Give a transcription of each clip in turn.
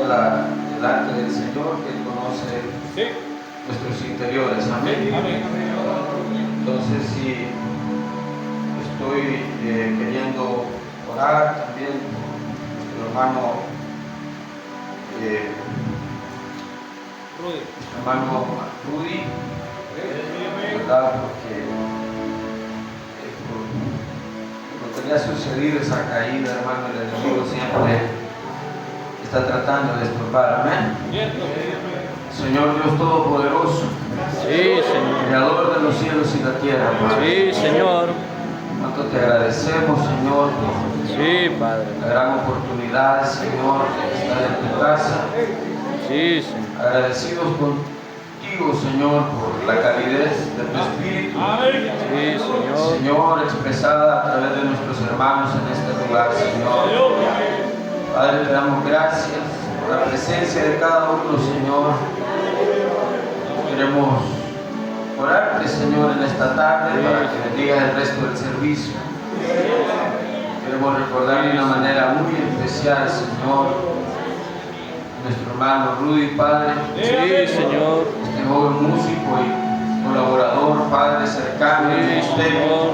delante del Señor, que Él conoce nuestros interiores. Amén. Entonces, si estoy queriendo orar también nuestro hermano Rudy, ¿verdad? Porque lo que le ha sucedido, esa caída, hermano, el enemigo siempre está tratando de estorbar. Amén. Señor Dios Todopoderoso, sí, Señor, Creador de los cielos y la tierra, Padre. Sí, Señor. Cuánto te agradecemos, Señor, por Sí, Padre. la gran oportunidad, Señor, de estar en tu casa. Sí, Señor. Agradecidos contigo, Señor, por la calidez de tu Espíritu. Sí, Señor. Señor, expresada a través de nuestros hermanos en este lugar, Señor. Padre, te damos gracias por la presencia de cada uno, Señor. Queremos orarte, Señor, en esta tarde para que bendigas el resto del servicio. Queremos recordar de una manera muy especial, Señor, nuestro hermano Rudy, Padre. Sí, Señor. Este joven músico y colaborador, Padre, cercano del ministerio.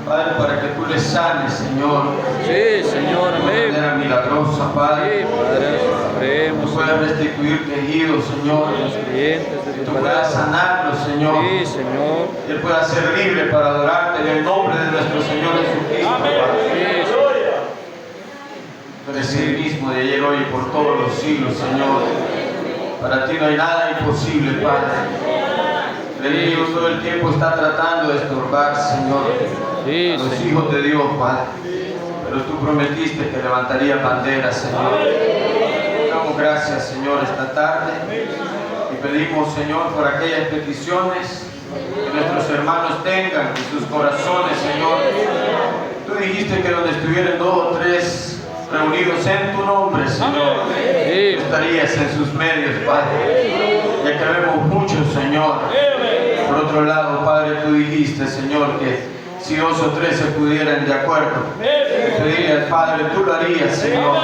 Padre, para que tú le sanes, Señor. Sí, Señor, amén. De manera milagrosa, Padre. Sí, Padre, creemos. Que puedas restituir tejidos, Señor. Los clientes de Que tu tú puedas palabra. sanarlo, Señor. Sí, Señor. Que Él pueda ser libre para adorarte en el nombre de nuestro Señor Jesucristo, Padre. Sí, Señor. Tú eres el mismo de ayer, hoy y por todos los siglos, Señor. Para ti no hay nada imposible, Padre. El enemigo todo el tiempo está tratando de estorbar, Señor, Sí, a los Señor. hijos de Dios, Padre. Pero tú prometiste que levantaría banderas, Señor. Damos gracias, Señor, esta tarde. Y pedimos, Señor, por aquellas peticiones que nuestros hermanos tengan en sus corazones, Señor. Tú dijiste que donde estuvieran 2 o 3 reunidos en tu nombre, Señor, Sí. tú estarías en sus medios, Padre. Ya que vemos muchos, Señor. Por otro lado, Padre, tú dijiste, Señor, que si 2 o 3 se pudieran de acuerdo, pedirle al Padre, tú lo harías, Señor.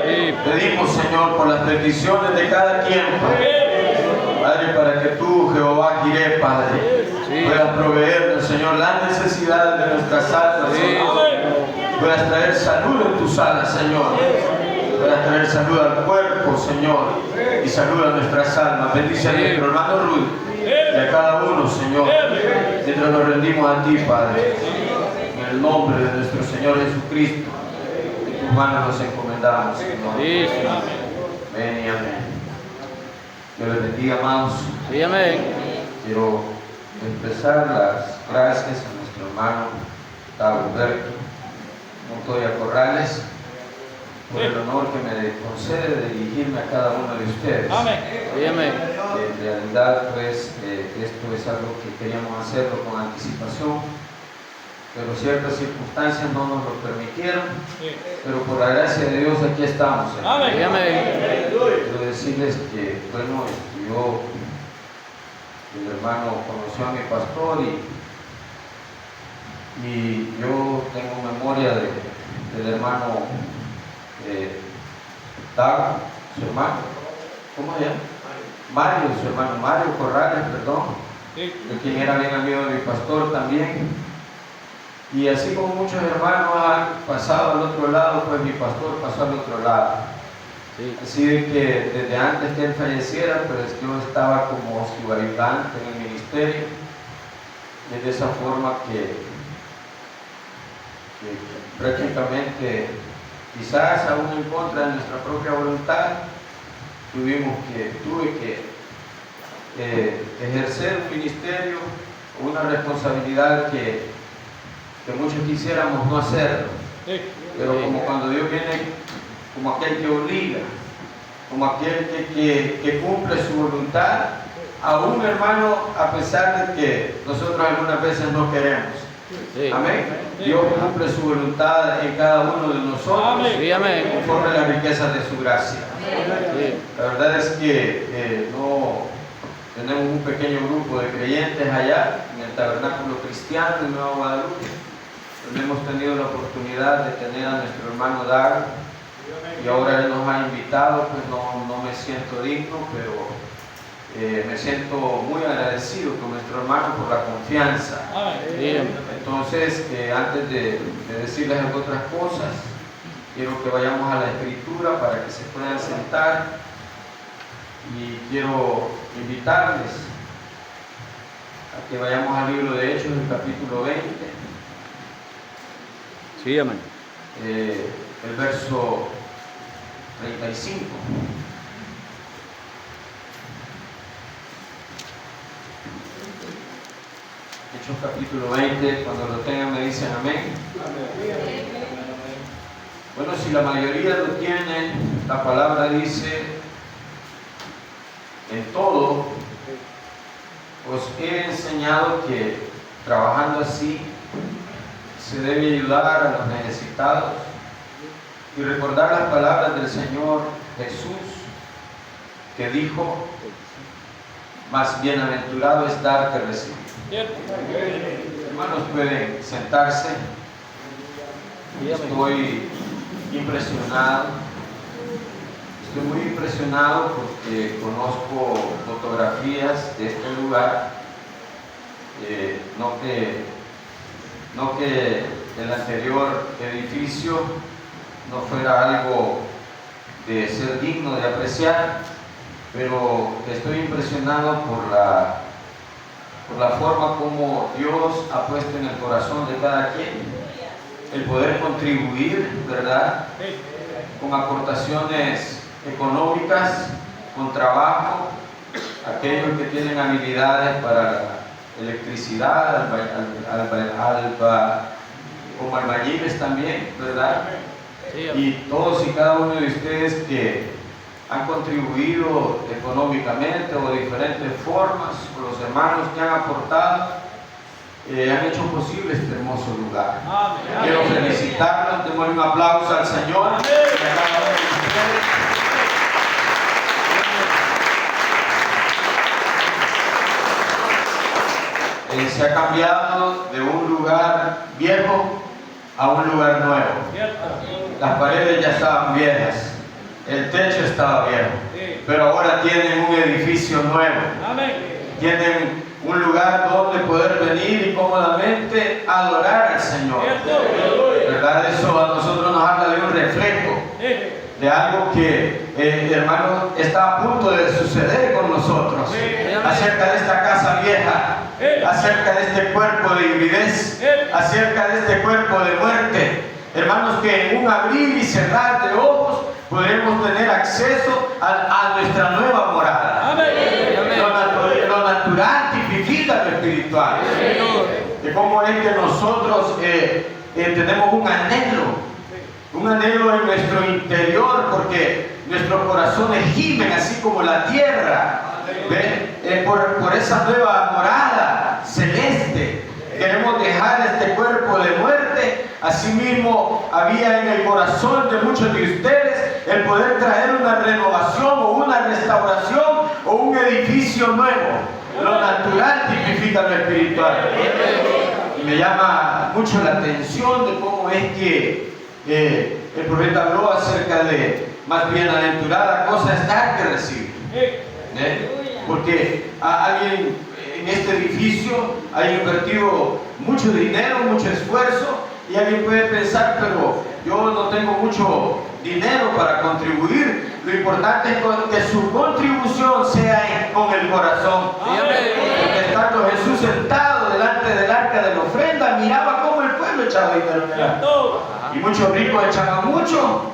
Sí. Pedimos, Señor, por las peticiones de cada quien, Padre, para que tú, Jehová Jireh, Padre, Sí. puedas proveernos, Señor, las necesidades de nuestras almas, Sí. Señor. Puedas traer salud en tus alas, Señor. Puedas traer salud al cuerpo, Señor, y salud a nuestras almas. Bendice a nuestro hermano Rudy y a cada uno, Señor, mientras nos rendimos a ti, Padre. En el nombre de nuestro Señor Jesucristo, en tus manos nos encomendamos, Señor. Sí, Señor. Amén y amén. Dios les bendiga, amados. Sí, amén. Quiero expresar las gracias a nuestro hermano Alberto Montoya Corrales por el honor que me concede de dirigirme a cada uno de ustedes. Sí, amén. En realidad, pues, esto es algo que queríamos hacerlo con anticipación, pero ciertas circunstancias no nos lo permitieron. Pero por la gracia de Dios aquí estamos. Sí, amén. Quiero decirles que, bueno, el hermano conoció a mi pastor y yo tengo memoria del hermano Dago, su hermano, ¿cómo se llama? Mario, su hermano Mario Corrales, perdón, de quien era bien amigo de mi pastor también. Y así como muchos hermanos han pasado al otro lado, pues mi pastor pasó al otro lado. Sí. Así de que desde antes que él falleciera, pues yo estaba como su ayudante en el ministerio. Y es de esa forma que prácticamente, quizás aún en contra de nuestra propia voluntad, tuve que ejercer un ministerio, una responsabilidad que muchos quisiéramos no hacerlo. Pero como cuando Dios viene como aquel que obliga, como aquel que cumple su voluntad, aún, hermano, a pesar de que nosotros algunas veces no queremos. Sí. Amén. Dios cumple su voluntad en cada uno de nosotros, Sí, amén. conforme a las riquezas de su gracia. Sí. La verdad es que no tenemos un pequeño grupo de creyentes allá en el Tabernáculo Cristiano de Nueva Guadalupe, donde hemos tenido la oportunidad de tener a nuestro hermano Dago y ahora Él nos ha invitado, pues no me siento digno, pero me siento muy agradecido con nuestro hermano por la confianza. Entonces, antes de decirles otras cosas, quiero que vayamos a la Escritura para que se puedan sentar, y quiero invitarles a que vayamos al libro de Hechos, el capítulo 20. Sí, amén. El verso 35. Hechos capítulo 20, cuando lo tengan me dicen amén. Bueno, si la mayoría lo tienen, la palabra dice: en todo os he enseñado que trabajando así se debe ayudar a los necesitados y recordar las palabras del Señor Jesús, que dijo: más bienaventurado es dar que recibir. Hermanos, pueden sentarse. Estoy impresionado. Estoy muy impresionado porque conozco fotografías de este lugar. No que el anterior edificio no fuera algo de ser digno de apreciar, pero estoy impresionado por la forma como Dios ha puesto en el corazón de cada quien el poder contribuir, ¿verdad?, con aportaciones económicas, con trabajo, aquellos que tienen habilidades para la electricidad, como albañiles también, ¿verdad? Y todos y cada uno de ustedes que han contribuido económicamente o de diferentes formas, o los hermanos que han aportado, han hecho posible este hermoso lugar. Quiero felicitarlos, démosle un aplauso al Señor. Se ha cambiado de un lugar viejo a un lugar nuevo. Las paredes ya estaban viejas, el techo estaba viejo, pero ahora tienen un edificio nuevo. Tienen un lugar donde poder venir y cómodamente adorar al Señor. ¿Verdad? Eso a nosotros nos habla de un reflejo, de algo que, hermano, está a punto de suceder con nosotros, acerca de esta casa vieja, acerca de este cuerpo de invidez, acerca de este cuerpo de muerte. Hermanos, que en un abrir y cerrar de ojos podremos tener acceso a nuestra nueva morada. Lo natural tipifica lo espiritual. De cómo es que nosotros tenemos un anhelo en nuestro interior, porque nuestros corazones gimen así como la tierra, por esa nueva morada celeste. Queremos dejar este cuerpo de muerte. Asimismo, había en el corazón de muchos de ustedes el poder traer una renovación o una restauración o un edificio nuevo. Lo natural tipifica lo espiritual. Y me llama mucho la atención de cómo es que el profeta habló acerca de más bienaventurada cosa es dar que recibir. Porque alguien en este edificio ha invertido mucho dinero, mucho esfuerzo, y alguien puede pensar: pero yo no tengo mucho dinero para contribuir. Lo importante es que su contribución sea con el corazón. Porque estando Jesús sentado delante del arca de la ofrenda, miraba cómo el pueblo echaba dinero. Y muchos ricos echaban mucho.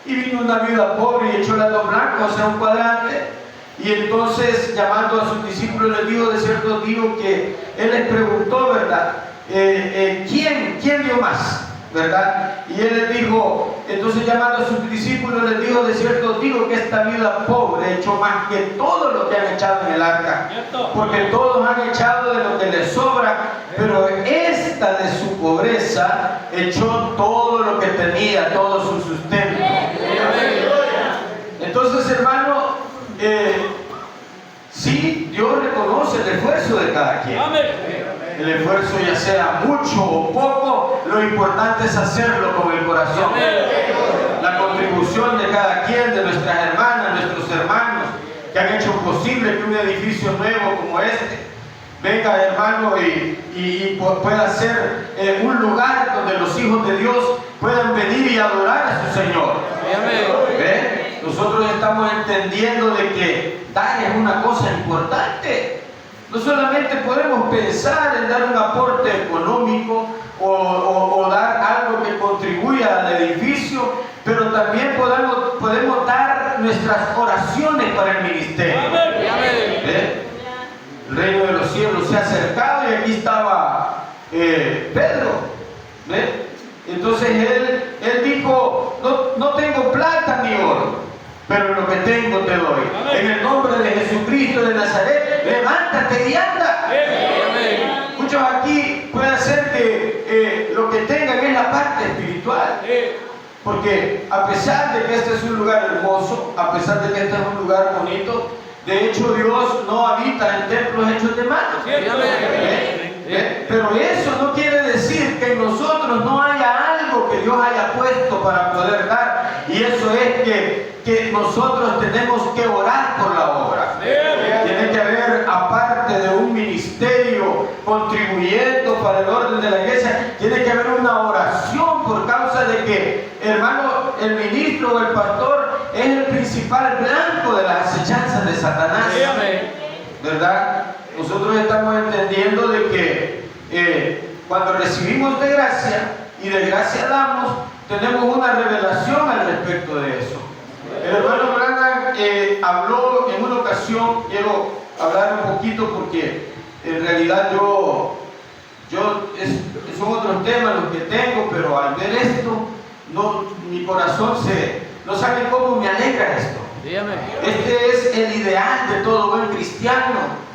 Y vino una viuda pobre y echó las 2 blancas, o sea, un cuadrante. Y entonces, llamando a sus discípulos, les dijo: de cierto digo que él les preguntó, ¿verdad? ¿Quién dio más? ¿Verdad? Y él les dijo, entonces llamando a sus discípulos, les dijo: de cierto digo que esta viuda pobre echó más que todo lo que han echado en el arca, porque todos han echado de lo que les sobra, pero esta de su pobreza echó todo lo que tenía, todo su sustento. Entonces, hermano, sí, Dios reconoce el esfuerzo de cada quien. El esfuerzo, ya sea mucho o poco, lo importante es hacerlo con el corazón. La contribución que han hecho posible que un edificio nuevo como este venga, hermano, y pueda ser un lugar donde los hijos de Dios puedan venir y adorar a su Señor. ¿Ve? Nosotros estamos entendiendo de que dar es una cosa importante. No solamente podemos pensar en dar un aporte económico o dar algo que contribuya al edificio, pero también podemos dar nuestras oraciones para el ministerio. ¿Ve? El reino de los cielos se ha acercado y aquí estaba Pedro. ¿Ve? Entonces él dijo, no tengo plata ni oro, pero lo que tengo te doy. En el nombre de Jesucristo de Nazaret, levántate y anda. Muchos aquí puede ser que lo que tengan es la parte espiritual. Porque a pesar de que este es un lugar hermoso, a pesar de que este es un lugar bonito, de hecho Dios no habita en templos hechos de manos. Pero eso no quiere decir que en nosotros no haya algo que Dios haya puesto para poder dar. Y eso es que nosotros tenemos que orar por la obra. Tiene que haber, aparte de un ministerio contribuyendo para el orden de la iglesia, tiene que haber una oración por causa de que, hermano, el ministro o el pastor es el principal blanco de las acechanzas de Satanás. ¿Verdad? Nosotros estamos entendiendo de que cuando recibimos de gracia y de gracia damos, tenemos una revelación al respecto de eso. El hermano Branham habló en una ocasión, quiero hablar un poquito porque en realidad son otros temas los que tengo, pero al ver esto, mi corazón no sabe cómo me alegra esto. Este es el ideal de todo buen cristiano.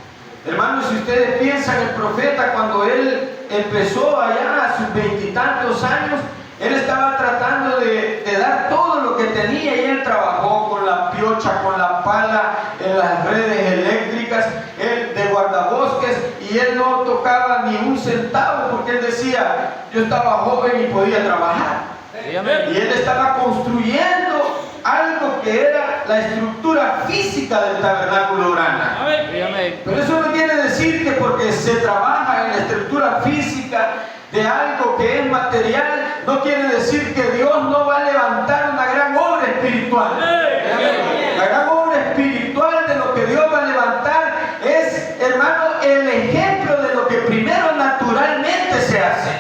Hermanos, si ustedes piensan, el profeta cuando él empezó allá a sus 20 y tantos años, él estaba tratando de dar todo lo que tenía y él trabajó con la piocha, con la pala, en las redes eléctricas, él de guardabosques, y él no tocaba ni un centavo porque él decía, yo estaba joven y podía trabajar. Y él estaba construyendo algo que era la estructura física del tabernáculo Branham. Pero eso no quiere decir que porque se trabaja en la estructura física de algo que es material, no quiere decir que Dios no va a levantar una gran obra espiritual. La gran obra espiritual de lo que Dios va a levantar es, hermano, el ejemplo de lo que primero naturalmente se hace.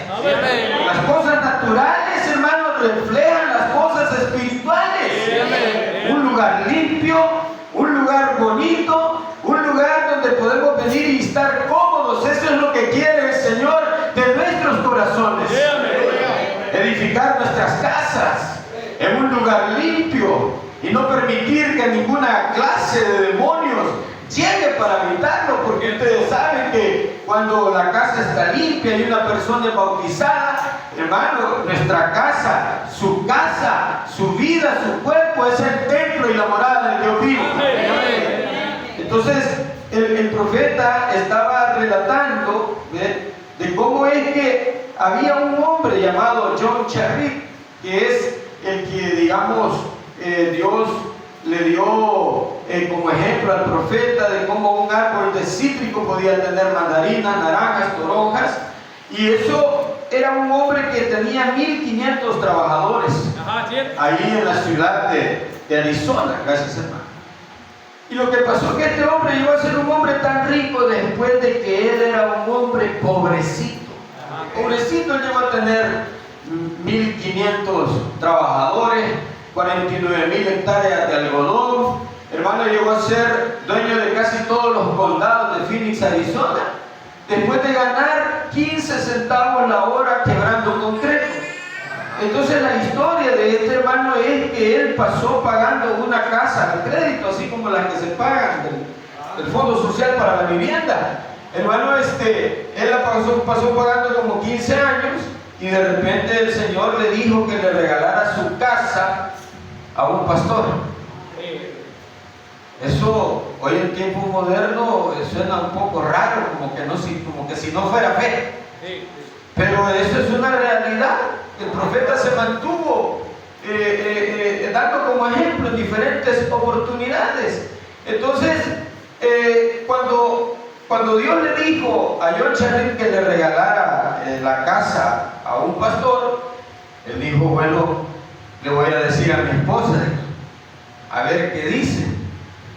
Las cosas naturales, hermano, reflejan las cosas espirituales. Un lugar limpio, un lugar bonito, un lugar donde podemos venir y estar cómodos. Eso es lo que quiere el Señor de nuestros corazones. Edificar nuestras casas en un lugar limpio y no permitir que ninguna clase de demonios llegue para habitarlo, porque ustedes saben que cuando la casa está limpia y una persona es bautizada, hermano, nuestra casa, su vida, su cuerpo es el templo y la morada del Dios vivo. Entonces el profeta estaba relatando de cómo es que había un hombre llamado John Cherry, que es el que, digamos, Dios le dio como ejemplo al profeta de cómo un árbol de cítrico podía tener mandarinas, naranjas, toronjas, y eso era un hombre que tenía 1500 trabajadores ahí en la ciudad de Arizona. Gracias, hermano. Y lo que pasó es que este hombre llegó a ser un hombre tan rico después de que él era un hombre pobrecito. Pobrecito, llegó a tener 1500 trabajadores, 49,000 hectáreas de algodón. Hermano, llegó a ser dueño de casi todos los condados de Phoenix, Arizona, después de ganar 15 centavos la hora quebrando concreto. Entonces la historia de este hermano es que él pasó pagando una casa al crédito, así como las que se pagan del Fondo Social para la Vivienda. Hermano, él la pasó pagando como 15 años y de repente el Señor le dijo que le regalara su casa a un pastor. Eso hoy en tiempo moderno suena un poco raro, como que si no fuera fe. Pero eso es una realidad. El profeta se mantuvo dando como ejemplo en diferentes oportunidades. Entonces, cuando Dios le dijo a John Charrit que le regalara la casa a un pastor, él dijo, bueno, le voy a decir a mi esposa, a ver qué dice,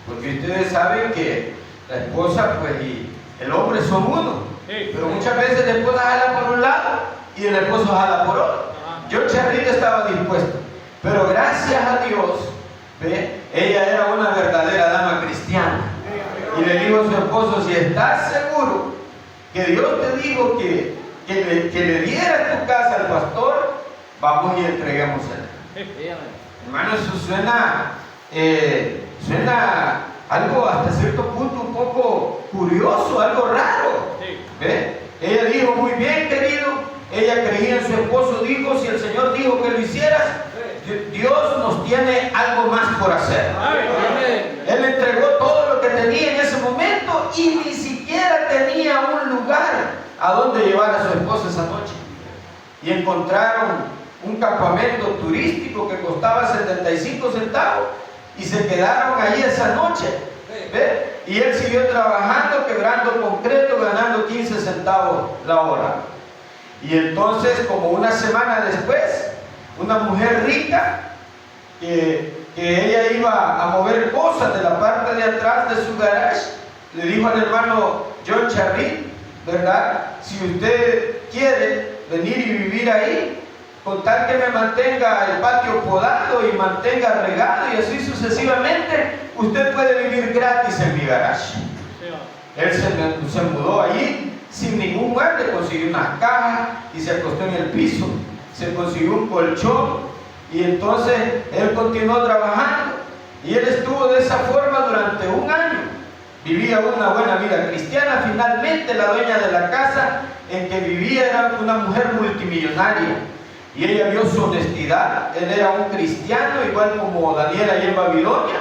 porque ustedes saben que la esposa pues y el hombre son uno, pero muchas veces la esposa jala por un lado y el esposo jala por otro. John Charrit estaba dispuesto, pero gracias a Dios, ¿ve? Ella era una verdadera dama cristiana y le dijo a su esposo, si estás seguro que Dios te dijo que le dieras tu casa al pastor, vamos y entreguémosela. Hermano, eso suena algo hasta cierto punto un poco curioso, algo raro. ¿Ve? Ella dijo, muy bien, querido. Ella creía en su esposo, dijo, si el Señor dijo que lo hicieras, Dios nos tiene algo más por hacer. Él entregó todo lo que tenía en ese momento y ni siquiera tenía un lugar a donde llevar a su esposa esa noche. Y encontraron un campamento turístico que costaba 75 centavos y se quedaron ahí esa noche. ¿Ve? Y él siguió trabajando, quebrando concreto, ganando 15 centavos la hora. Y entonces, como una semana después, una mujer rica, que ella iba a mover cosas de la parte de atrás de su garage, le dijo al hermano John Charrit, ¿verdad? Si usted quiere venir y vivir ahí, con tal que me mantenga el patio podado y mantenga regado y así sucesivamente, usted puede vivir gratis en mi garage. Él se mudó allí sin ningún mueble, consiguió una caja y se acostó en el piso, se consiguió un colchón y entonces él continuó trabajando y él estuvo de esa forma durante un año. Vivía una buena vida cristiana. Finalmente la dueña de la casa en que vivía era una mujer multimillonaria y ella vio su honestidad. Él era un cristiano igual como Daniel allá en Babilonia.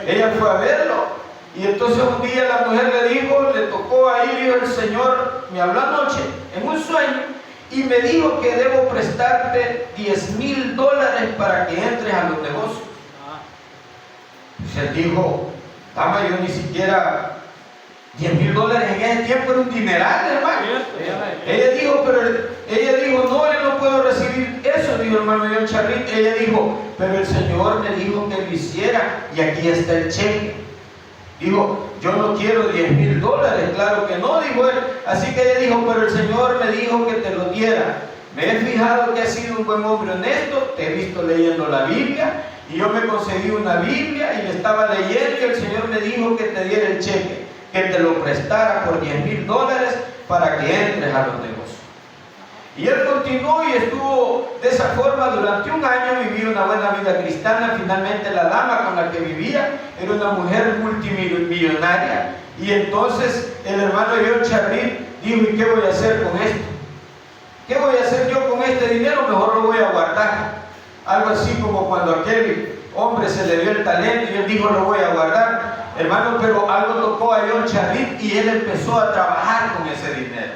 Ella fue a verlo. Y entonces un día la mujer le dijo, le tocó ahí, dijo el Señor, me habló anoche en un sueño y me dijo que debo prestarte $10,000 para que entres a los negocios. Pues él dijo, dama, yo ni siquiera $10,000 en ese tiempo era un dineral, hermano. Ella dijo, no, yo no puedo recibir eso, dijo el hermano John Charrit. Ella dijo, pero el Señor me dijo que lo hiciera y aquí está el cheque. Dijo, yo no quiero $10,000, claro que no, dijo él. Así que ella dijo, pero el Señor me dijo que te lo diera. Me he fijado que has sido un buen hombre honesto, te he visto leyendo la Biblia, y yo me conseguí una Biblia y me estaba leyendo y el Señor me dijo que te diera el cheque, que te lo prestara por $10,000 para que entres a los negocios. Y él continuó y estuvo de esa forma durante un año, vivió una buena vida cristiana. Finalmente la dama con la que vivía era una mujer multimillonaria. Y entonces el hermano John Charrit dijo, ¿y qué voy a hacer con esto? ¿Qué voy a hacer yo con este dinero? Mejor lo voy a guardar. Algo así como cuando aquel hombre se le dio el talento y él dijo, lo voy a guardar. Hermano, pero algo tocó a John Charrit y él empezó a trabajar con ese dinero.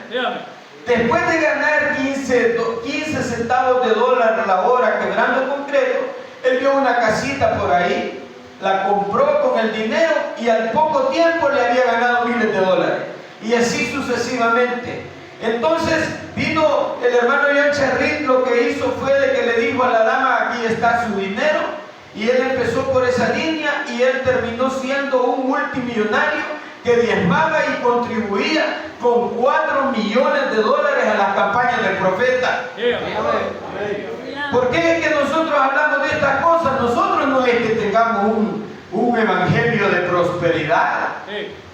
Después de ganar 15 centavos de dólar la hora quebrando concreto, él vio una casita por ahí, la compró con el dinero y al poco tiempo le había ganado miles de dólares. Y así sucesivamente. Entonces vino el hermano John Charrit, lo que hizo fue de que le dijo a la dama, aquí está su dinero, y él empezó por esa línea y él terminó siendo un multimillonario que diezmaba y contribuía con $4 millones a las campañas del profeta. ¿Por qué es que nosotros hablamos de estas cosas? Nosotros no es que tengamos un evangelio de prosperidad,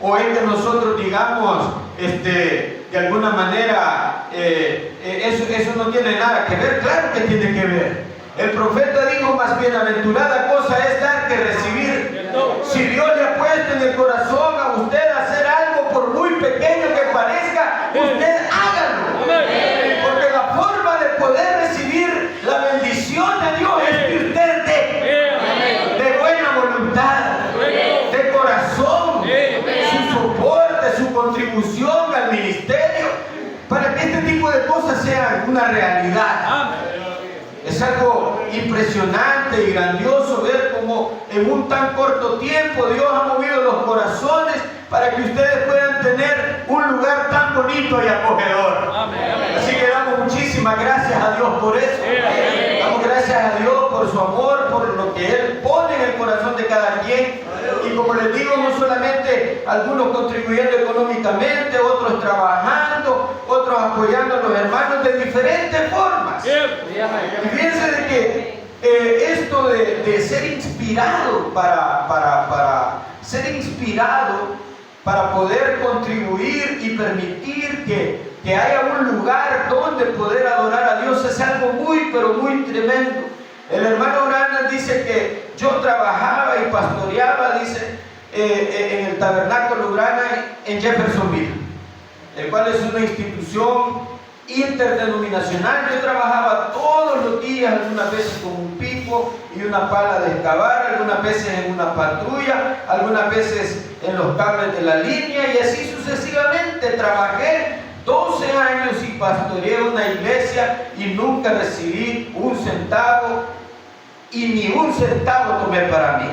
o es que nosotros digamos, de alguna manera, eso no tiene nada que ver. Claro que tiene que ver. El profeta dijo, más bienaventurada cosa es dar que recibir. Si Dios le ha puesto en el corazón a usted hacer algo, por muy pequeño que parezca, usted hágalo. Porque la forma de poder recibir la bendición de Dios es que usted dé de buena voluntad, de corazón, su soporte, su contribución al ministerio, para que este tipo de cosas sean una realidad. Es algo impresionante y grandioso ver cómo en un tan corto tiempo Dios ha movido los corazones para que ustedes puedan tener un lugar tan bonito y acogedor. Así que damos muchísimas gracias a Dios por eso. Damos gracias a Dios por su amor, por lo que Él pone en el corazón de cada quien. Y como les digo, no solamente algunos contribuyendo económicamente, otros trabajando, otros apoyando a los hermanos de diferentes formas. Y fíjense de que esto de ser inspirado para ser inspirado para poder contribuir y permitir que haya un lugar donde poder adorar a Dios es algo muy, pero muy tremendo. El hermano Branham dice que yo trabajaba y pastoreaba, dice, en el tabernáculo Branham en Jeffersonville, el cual es una institución interdenominacional. Yo trabajaba todos los días, algunas veces con un pico y una pala de excavar, algunas veces en una patrulla, algunas veces en los cables de la línea, y así sucesivamente. Trabajé 12 años y pastoreé una iglesia y nunca recibí un centavo, y ni un centavo tomé para mí.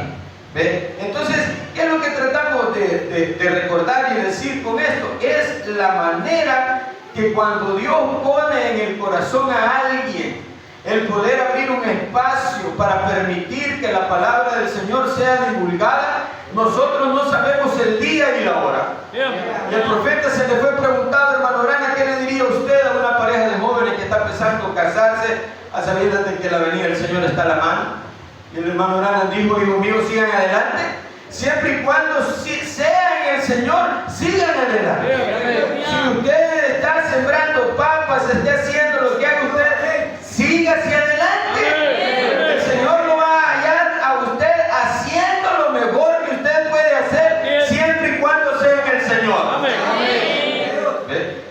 ¿Ve? Entonces, ¿qué es lo que tratamos de recordar y decir con esto? Es la manera que cuando Dios pone en el corazón a alguien el poder abrir un espacio para permitir que la palabra del Señor sea divulgada, nosotros no sabemos el día y la hora. Y el profeta se le fue preguntado, hermano Branham, ¿qué le diría usted a una pareja de jóvenes que está pensando casarse a sabiendas de que la venida del Señor está a la mano? Y el hermano Branham dijo, hijo mío, sigan adelante. Siempre y cuando sea en el Señor, sigan adelante. Si usted está sembrando papas, esté haciendo lo que haga usted, siga hacia adelante. El Señor lo va a hallar a usted haciendo lo mejor que usted puede hacer, siempre y cuando sea en el Señor.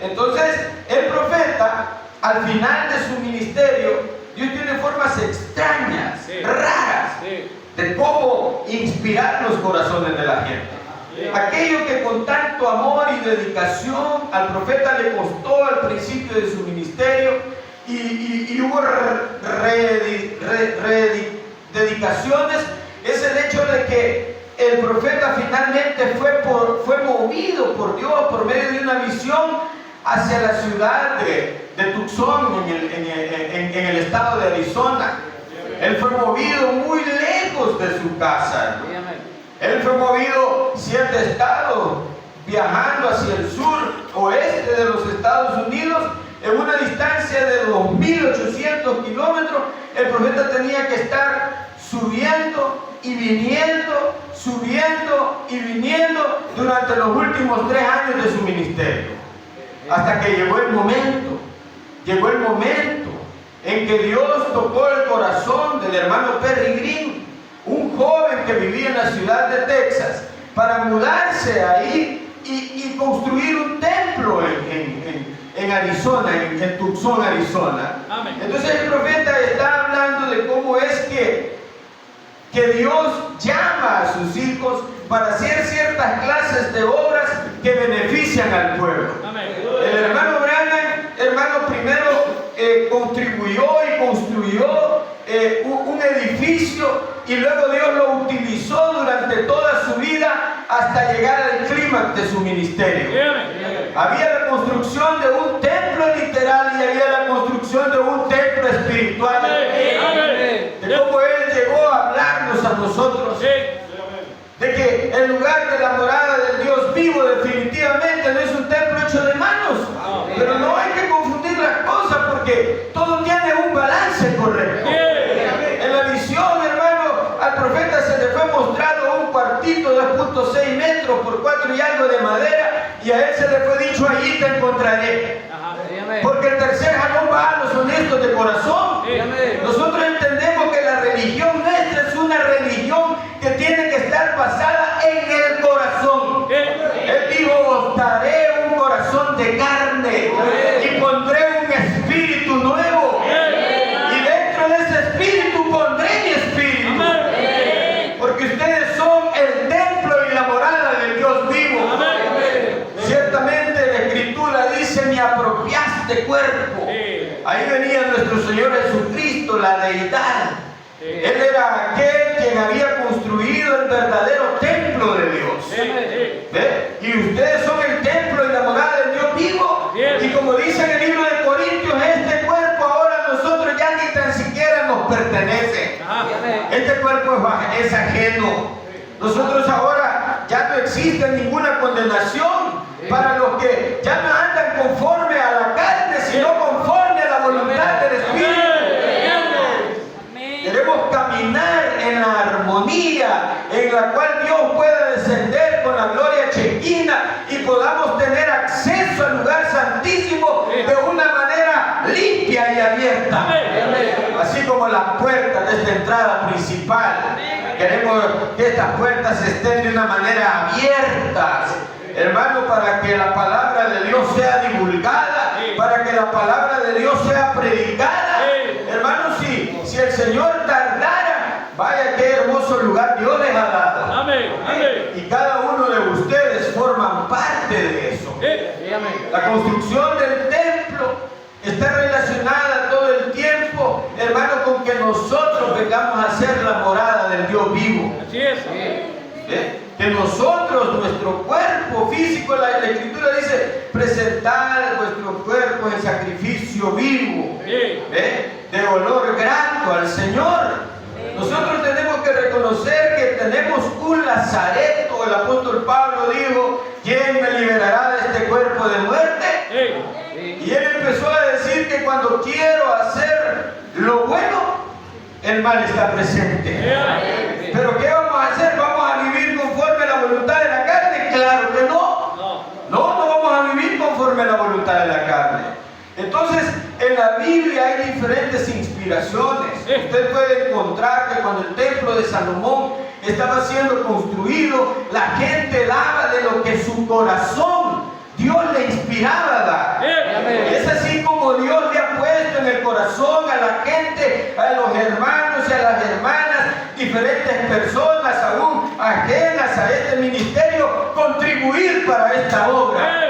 Entonces, el profeta, al final de su ministerio, Dios tiene formas extrañas, raras, de cómo inspirar los corazones de la gente. Aquello que con tanto amor y dedicación al profeta le costó al principio de su ministerio, y hubo dedicaciones, es el hecho de que el profeta finalmente fue movido por Dios por medio de una visión hacia la ciudad de Tucson, en el estado de Arizona. Él fue movido muy lejos de su casa. Él fue movido 7 estados, viajando hacia el sur oeste de los Estados Unidos, en una distancia de 2.800 kilómetros. El profeta tenía que estar subiendo y viniendo, subiendo y viniendo durante los últimos 3 años de su ministerio. Hasta que llegó el momento en que Dios tocó el corazón del hermano Perry Green, un joven que vivía en la ciudad de Texas, para mudarse ahí y construir un templo en Arizona, en Tucson, Arizona. Amén. Entonces el profeta está hablando de cómo es que Dios llama a sus hijos para hacer ciertas clases de obras que benefician al pueblo. Amén. El hermano Branham, primero contribuyó y construyó un edificio, y luego Dios lo utilizó durante toda su vida hasta llegar al clímax de su ministerio. Había la construcción de un templo literal y había la construcción de un templo espiritual. De cómo Él llegó a hablarnos a nosotros de que el lugar de la morada del Dios vivo definitivamente no es un templo hecho de manos. Pero no hay que confundir las cosas, porque todo tiene un balance correcto. En la visión, hermano, al profeta se le fue mostrado un cuartito de 2.6 metros por 4 y algo de madera, y a él se le fue dicho, allí te encontraré. Porque el tercer jalón va a los honestos de corazón. Nosotros entendemos que la religión nuestra es una religión que tiene que estar basada en el corazón. Él dijo, os daré un corazón de carne y pondré un espíritu nuevo, y dentro de ese espíritu pondré mi espíritu, porque ustedes son el templo y la morada del Dios vivo. Ciertamente la Escritura dice, me apropiaste cuerpo. Ahí venía nuestro Señor Jesucristo, la deidad. Él era aquel quien había construido verdadero templo de Dios. ¿Ve? Y ustedes son el templo y la morada del Dios vivo. Y como dice en el libro de Corintios, este cuerpo ahora a nosotros ya ni tan siquiera nos pertenece. Este cuerpo es ajeno. Nosotros ahora ya no existe ninguna condenación para los que ya no andan conforme a la carne, sino conforme a la voluntad del Espíritu. Queremos caminar en la armonía en la cual Dios pueda descender con la gloria chequina y podamos tener acceso al lugar santísimo de una manera limpia y abierta. Así como las puertas de esta entrada principal. Queremos que estas puertas estén de una manera abiertas, hermano, para que la palabra de Dios sea divulgada, para que la palabra de Dios sea predicada. Hermano, si el Señor tardara, vaya qué hermoso lugar Dios les ha dado. Amén. Y cada uno de ustedes forman parte de eso. La construcción del templo está relacionada todo el tiempo, hermano, con que nosotros vengamos a ser la morada del Dios vivo. Así es. Que nosotros, nuestro cuerpo físico, la Escritura dice, presentad vuestro cuerpo en sacrificio vivo, de olor grato al Señor. Nosotros tenemos que reconocer que tenemos un lazareto. El apóstol Pablo dijo, ¿quién me liberará de este cuerpo de muerte? Y él empezó a decir que cuando quiero hacer lo bueno, el mal está presente. ¿Pero qué vamos a hacer? ¿Vamos a vivir conforme a la voluntad de la carne? Claro que no. No vamos a vivir conforme a la voluntad de la carne. Entonces, en la Biblia hay diferentes inspiraciones. Usted puede encontrar que cuando el templo de Salomón estaba siendo construido, la gente daba de lo que su corazón, Dios le inspiraba a dar. Es así como Dios le ha puesto en el corazón a la gente, a los hermanos y a las hermanas, diferentes personas aún ajenas a este ministerio, contribuir para esta obra.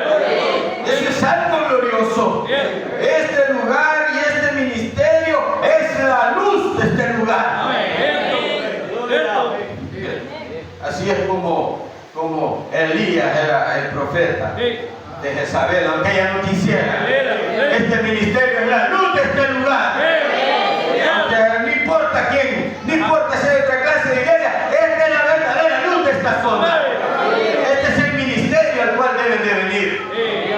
Eso es algo glorioso. Este lugar y este ministerio es la luz de este lugar. Así es como Elías era el profeta de Jezabel, aunque ella no quisiera. Este ministerio es la luz de este lugar. Aunque no importa quién, no importa si hay otra clase de iglesia, esta es la verdadera luz de esta zona. Este es el ministerio al cual deben de venir.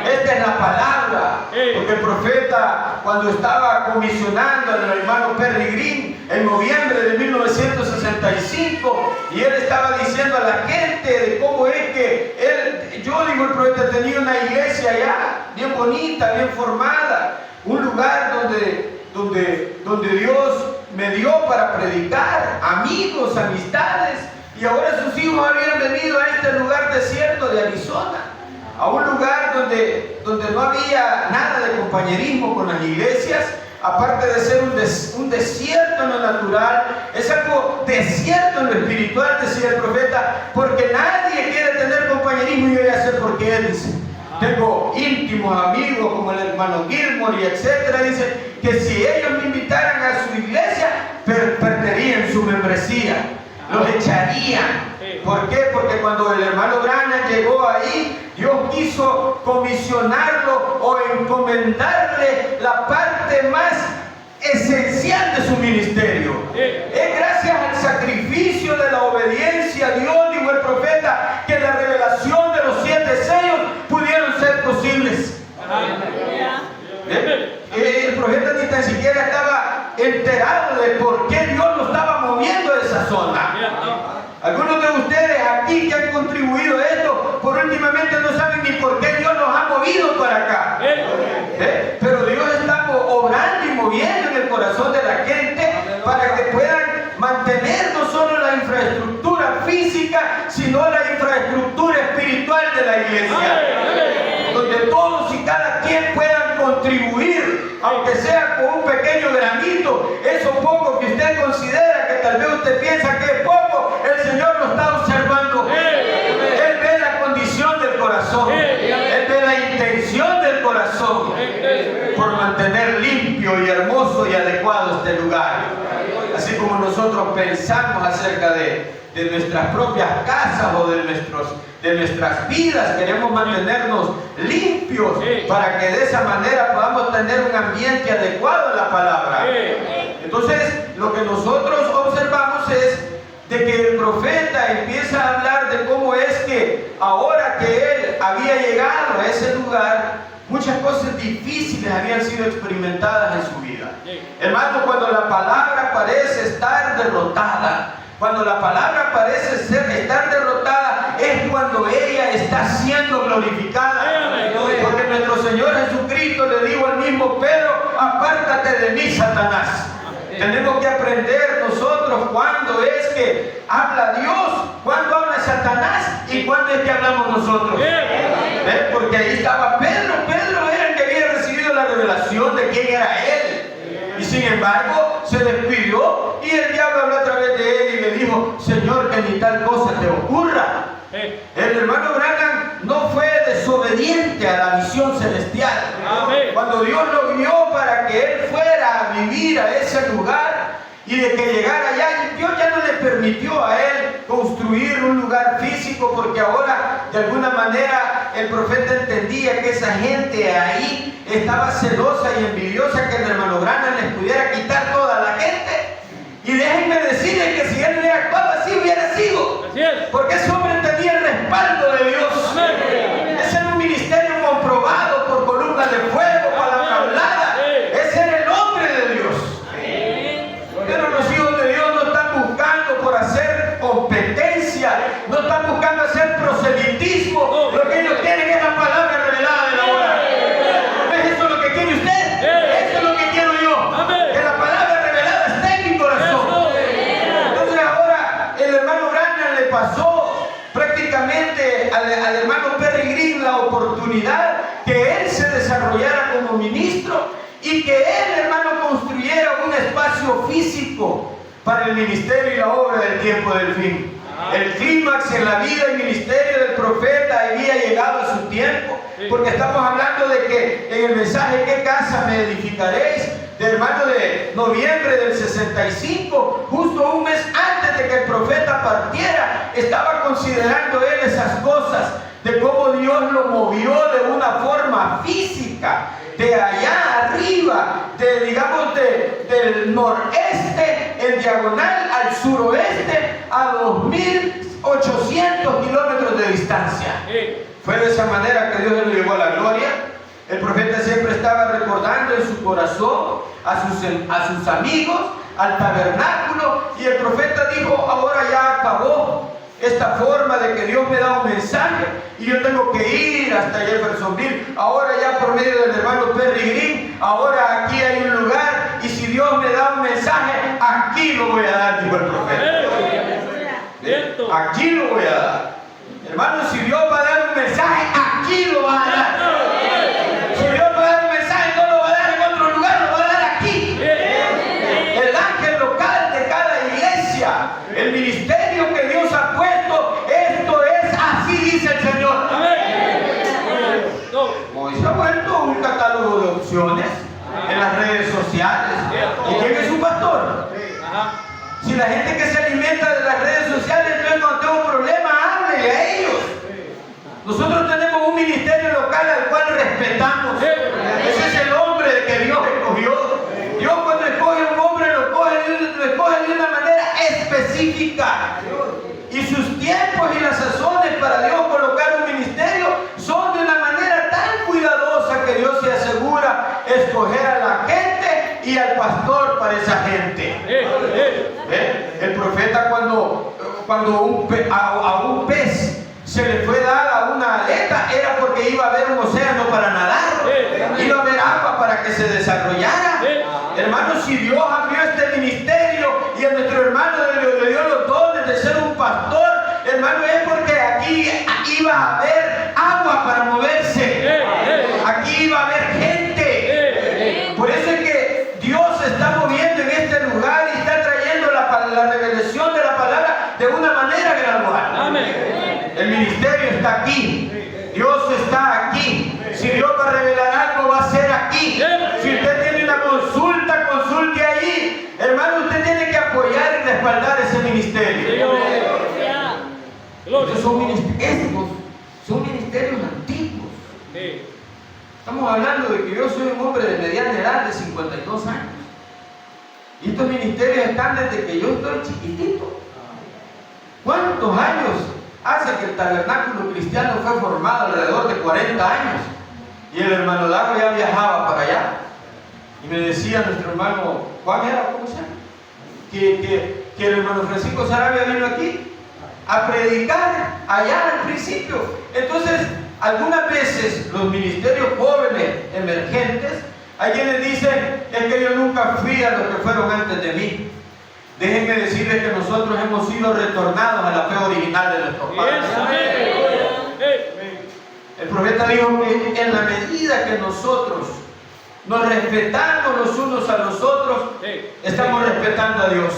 Esta es la palabra. Porque el profeta, cuando estaba comisionando al hermano Perry Green en noviembre de 1965, y él estaba diciendo a la gente de cómo es que el profeta tenía una iglesia allá, bien bonita, bien formada, un lugar donde Dios me dio para predicar, amigos, amistades, y ahora sus hijos habían venido a este lugar desierto de Arizona, a un lugar donde no había nada de compañerismo con las iglesias, aparte de ser un desierto en lo natural, es algo desierto en lo espiritual, decía el profeta, porque nadie quiere tener compañerismo, y yo ya sé por qué. Dice, tengo íntimos amigos como el hermano Gilmore y etcétera, dice que si ellos me invitaran a su iglesia, perderían su membresía, los echarían. ¿Por qué? Porque cuando el hermano Branham llegó ahí, Dios quiso comisionarlo o encomendarle la parte más esencial de su ministerio. Es gracias al sacrificio de la obediencia a Dios, dijo el profeta, que la revelación de los 7 sellos pudieron ser posibles. El profeta ni tan siquiera estaba enterado de por qué Dios lo estaba moviendo de esa zona. Algunos de ustedes aquí que han contribuido a esto, por últimamente no saben ni por qué Dios nos ha movido para acá. Pero Dios está obrando y moviendo en el corazón de la gente para que puedan mantener no solo la infraestructura física, sino la infraestructura espiritual de la iglesia. Donde todos y cada quien puedan contribuir, aunque sea con un pequeño granito, eso poco que usted considera, que tal vez usted piensa que es poco, el Señor lo está observando. Él ve la condición del corazón, Él ve la intención del corazón por mantener limpio y hermoso y adecuado este lugar. Así como nosotros pensamos acerca de nuestras propias casas o de nuestras vidas. Queremos mantenernos limpios para que de esa manera podamos tener un ambiente adecuado a la palabra. Entonces, lo que nosotros observamos es de que el profeta empieza a hablar de cómo es que ahora que él había llegado a ese lugar, muchas cosas difíciles habían sido experimentadas en su vida. Hermano, cuando la palabra parece estar derrotada, cuando la palabra parece estar derrotada, es cuando ella está siendo glorificada. Porque nuestro Señor Jesucristo le dijo al mismo Pedro: apártate de mí, Satanás. Tenemos que aprender nosotros cuándo es que habla Dios, cuándo habla Satanás y cuándo es que hablamos nosotros. Porque ahí estaba Pedro. Pedro era el que había recibido la revelación de quién era él. Y sin embargo se despidió y el diablo habló a través de él y le dijo: Señor, que ni tal cosa te ocurra. El hermano Branham no fue desobediente a la visión celestial. Cuando Dios lo guió para que él fuera a vivir a ese lugar y de que llegara allá, Dios ya no le permitió a él construir un lugar físico, porque ahora de alguna manera el profeta entendía que esa gente ahí estaba celosa y envidiosa que el hermano Branham les pudiera quitar toda la gente. Y déjenme decirles que si él hubiera actuado así, hubiera sido. Porque ese hombre tenía el respaldo de Dios. Ese era un ministerio comprobado por columnas de fuego, palabra hablada. Ese era el hombre de Dios. Pero los hijos de Dios no están buscando por hacer competencia, no están buscando hacer proselitismo. Lo que ellos quieren es la palabra revelada de la hora. ¿Es eso lo que quiere usted? Eso es lo que quiero yo. Que la palabra revelada esté en mi corazón. Entonces ahora el hermano Branham le pasó prácticamente al hermano Perry Green la oportunidad que él se desarrollara como ministro y que él, hermano, construyera un espacio físico para el ministerio y la obra del tiempo del fin. El clímax en la vida y ministerio del profeta había llegado a su tiempo, porque estamos hablando de que en el mensaje ¿qué casa me edificaréis?, de hermano de noviembre del 65, justo un mes antes de que el profeta partiera, estaba considerando él esas cosas, de cómo Dios lo movió de una forma física, de allá arriba, digamos del noreste en diagonal al suroeste, a 2.800 kilómetros de distancia. Fue de esa manera que Dios le llevó a la gloria. El profeta siempre estaba recordando en su corazón a sus amigos, al tabernáculo, y el profeta dijo: ahora ya acabó esta forma de que Dios me da un mensaje y yo tengo que ir hasta Jeffersonville. Ahora ya por medio del hermano Perry Green, ahora aquí hay un lugar, y si Dios me da un mensaje, aquí lo voy a dar, dijo el profeta. Aquí lo voy a dar. Hermano, si Dios va a dar un mensaje, aquí lo va a dar. Si Dios va a dar un mensaje, no lo va a dar en otro lugar, lo va a dar aquí. El ángel local de cada iglesia, el ministerio que Dios ha puesto, esto es así, dice el Señor. Hoy se ha vuelto un catálogo de opciones en las redes sociales. ¿Y quién es su pastor? Si la gente que se alimenta de las redes sociales, entonces cuando tengo un problema, háblele a ellos. Nosotros tenemos un ministerio local al cual respetamos. Ese es el hombre que Dios escogió. Dios, cuando escoge a un hombre, lo escoge de una manera específica. Y sus tiempos y las sazones para Dios colocar un ministerio son de una manera tan cuidadosa que Dios se asegura escoger a la gente y al pastor para esa gente. El profeta cuando a un pez se le fue dada una aleta, era porque iba a haber un océano para nadar, iba a haber agua para que se desarrollara. Hermanos, si Dios abrió este ministerio y a nuestro hermano le dio los dones de ser un pastor, hermano, es porque aquí iba a haber agua para moverse, aquí iba a haber gente. Por eso es que Dios se está moviendo en este lugar y está trayendo la revelación de la palabra de una manera gradual. Amén. El ministerio está aquí, Dios está aquí. Si Dios va a revelar algo, va a ser aquí. Si usted tiene una consulta, consulte ahí. Hermano, usted tiene que apoyar y ministerio. Gloria. Estos son ministerios antiguos. Sí. Estamos hablando de que yo soy un hombre de mediana edad, de 52 años. Y estos ministerios están desde que yo estoy chiquitito. ¿Cuántos años hace que el tabernáculo cristiano fue formado? Alrededor de 40 años. Y el hermano Lago ya viajaba para allá. Y me decía nuestro hermano Juan, ¿cómo se llama? Que el hermano Francisco Sarabia vino aquí a predicar allá al principio. Entonces, algunas veces los ministerios jóvenes emergentes, hay quienes dicen, es que yo nunca fui a los que fueron antes de mí. Déjenme decirles que nosotros hemos sido retornados a la fe original de nuestros padres. El profeta dijo que en la medida que nosotros nos respetamos los unos a los otros, estamos respetando a Dios.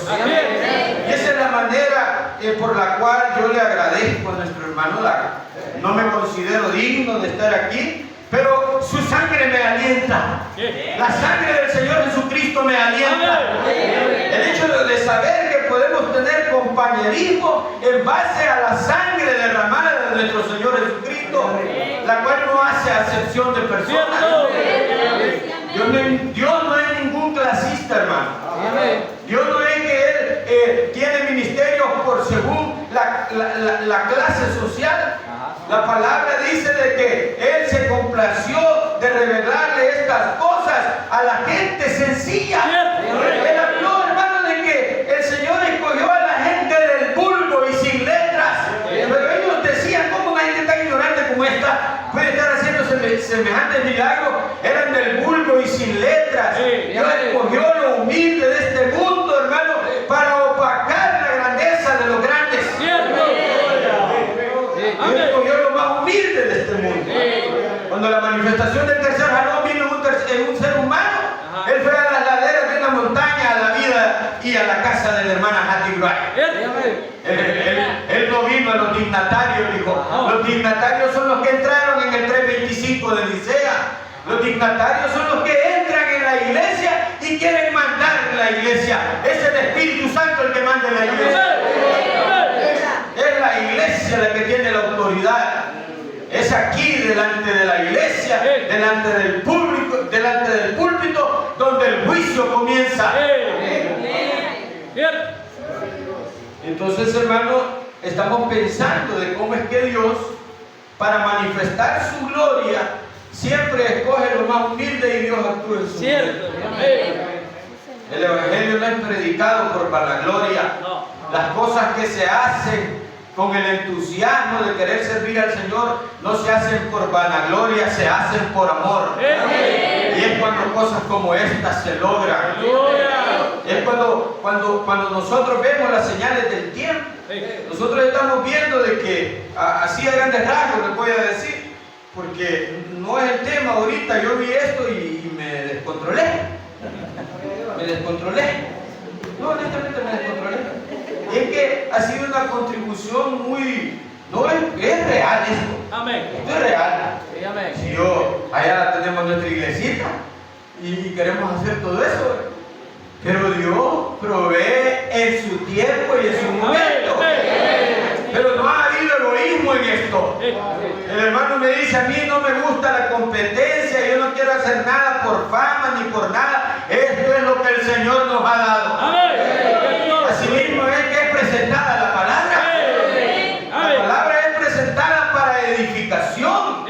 Y esa es la manera por la cual yo le agradezco a nuestro hermano Lago. No me considero digno de estar aquí, pero su sangre me alienta. La sangre del Señor Jesucristo me alienta. El hecho de saber que podemos tener compañerismo en base a la sangre derramada de nuestro Señor Jesucristo, la cual no hace acepción de personas. Dios no es ningún clasista, hermano. Dios no es que Él tiene ministerios por según la clase social. La palabra dice de que Él se complació de revelarle estas cosas a la gente sencilla. Él habló, hermano, de que el Señor escogió a la gente del vulgo y sin letras. Pero ellos decían, ¿cómo una gente tan ignorante como esta puede estar haciendo semejantes milagros? Eran del vulgo y sin letras. Dios escogió lo humilde de este mundo, hermano, para opacar la grandeza de los grandes. Dios escogió lo más humilde de este mundo. Cuando la manifestación del tercer jalón vino en un ser humano, Él fue a las laderas de una montaña, a la vida y a la casa de la hermana Hattie Wright. Él no vino a los dignatarios, dijo. Los dignatarios son los que entraron en el 325 de Nicea. Los dignatarios son los que entran en la iglesia y quieren mandar en la iglesia. Es el Espíritu Santo el que manda en la iglesia. Es la iglesia la que tiene la autoridad. Es aquí, delante de la iglesia, delante del púlpito, donde el juicio comienza. Entonces, hermano, estamos pensando de cómo es que Dios, para manifestar su gloria, siempre escoge lo más humilde y Dios actúa en su vida. El Evangelio no es predicado por vanagloria. Las cosas que se hacen con el entusiasmo de querer servir al Señor no se hacen por vanagloria, se hacen por amor. Y es cuando cosas como estas se logran. Es cuando nosotros vemos las señales del tiempo. Nosotros estamos viendo de que, así a grandes rasgos les voy a decir, porque no es el tema ahorita, yo vi esto y me descontrolé. No, honestamente me descontrolé. Y es que ha sido una contribución muy... No es real esto. Amén. Esto es real. Si allá tenemos nuestra iglesita y queremos hacer todo eso, pero Dios provee en su tiempo y en su momento. Pero no ha habido egoísmo en esto. El hermano me dice, a mí no me gusta la competencia, yo no quiero hacer nada por fama ni por nada. Esto es lo que el Señor nos ha dado. Asimismo es que es presentada la palabra. La palabra es presentada para edificación.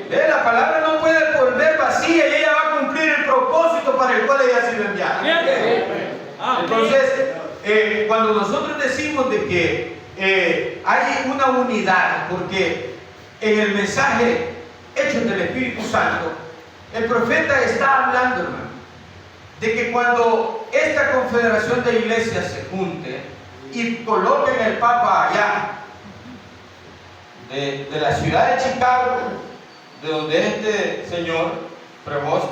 La palabra no puede volver vacía y ella va a cumplir el propósito para el cual ella ha sido enviada. Entonces, cuando nosotros decimos de que hay una unidad, porque en el mensaje hecho del Espíritu Santo, el profeta está hablando, hermano, de que cuando esta confederación de iglesias se junte y coloquen el Papa allá, de la ciudad de Chicago, de donde es este señor Prevost,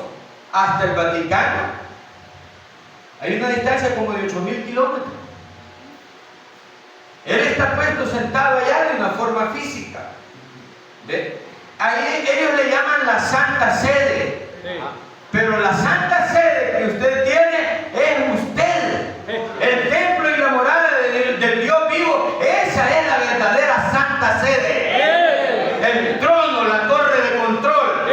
hasta el Vaticano, hay una distancia como de 8.000 kilómetros. Él está puesto sentado allá de una forma física. ¿Ve? Ahí ellos le llaman la Santa Sede. Pero la Santa Sede que usted tiene es usted. El templo y la morada del Esa es la verdadera Santa Sede. El trono, la torre de control.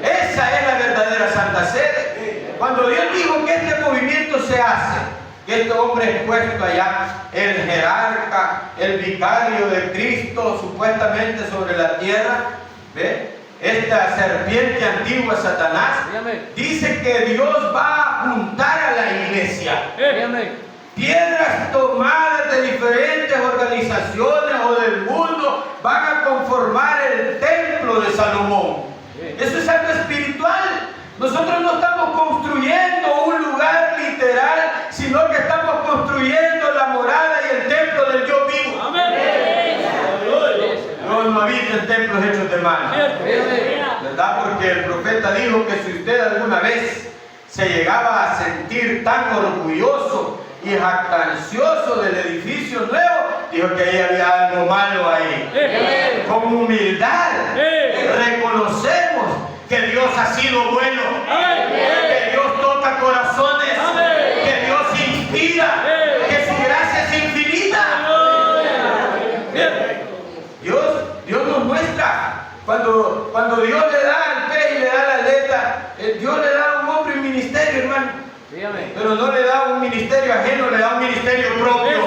Esa es la verdadera Santa Sede. Cuando Dios dijo que este movimiento se hace, que este hombre es puesto allá, el jerarca, el vicario de Cristo, supuestamente sobre la tierra, ¿ve? Esta serpiente antigua, Satanás, dice que Dios va a juntar a la iglesia. Piedras tomadas de diferentes organizaciones o del mundo van a conformar el templo de Salomón. Eso es algo espiritual. Nosotros no estamos construyendo un lugar literal, sino que estamos construyendo la morada y el templo del Dios vivo. No habiten templos hechos de manos, ¿verdad? Porque el profeta dijo que si usted alguna vez se llegaba a sentir tan orgulloso y jactancioso del edificio nuevo, dijo que ahí había algo malo ahí. Con humildad reconocemos que Dios ha sido bueno, que Dios toca corazones, que Dios inspira, que su gracia es infinita. Dios nos muestra cuando Dios le da al pez y le da la aleta, Dios le da a un hombre un ministerio, hermano. Pero no le da un ministerio ajeno, le da un ministerio propio.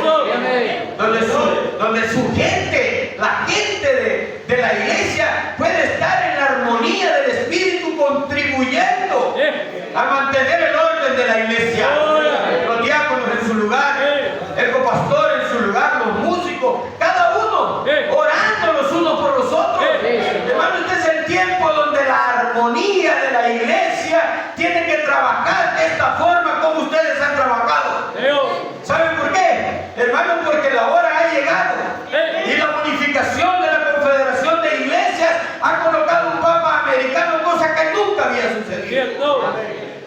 Donde su gente, la gente de la iglesia, puede estar en la armonía del Espíritu, contribuyendo a mantener el orden de la iglesia. Los diáconos en su lugar, el copastor en su lugar, los músicos, cada uno orando los unos por los otros. Hermano, este es el tiempo donde la armonía de la iglesia tiene que trabajar de esta forma como ustedes han trabajado. ¿Saben por qué? Hermano, porque la hora ha llegado y la unificación de la Confederación de Iglesias ha colocado un papa americano, cosa que nunca había sucedido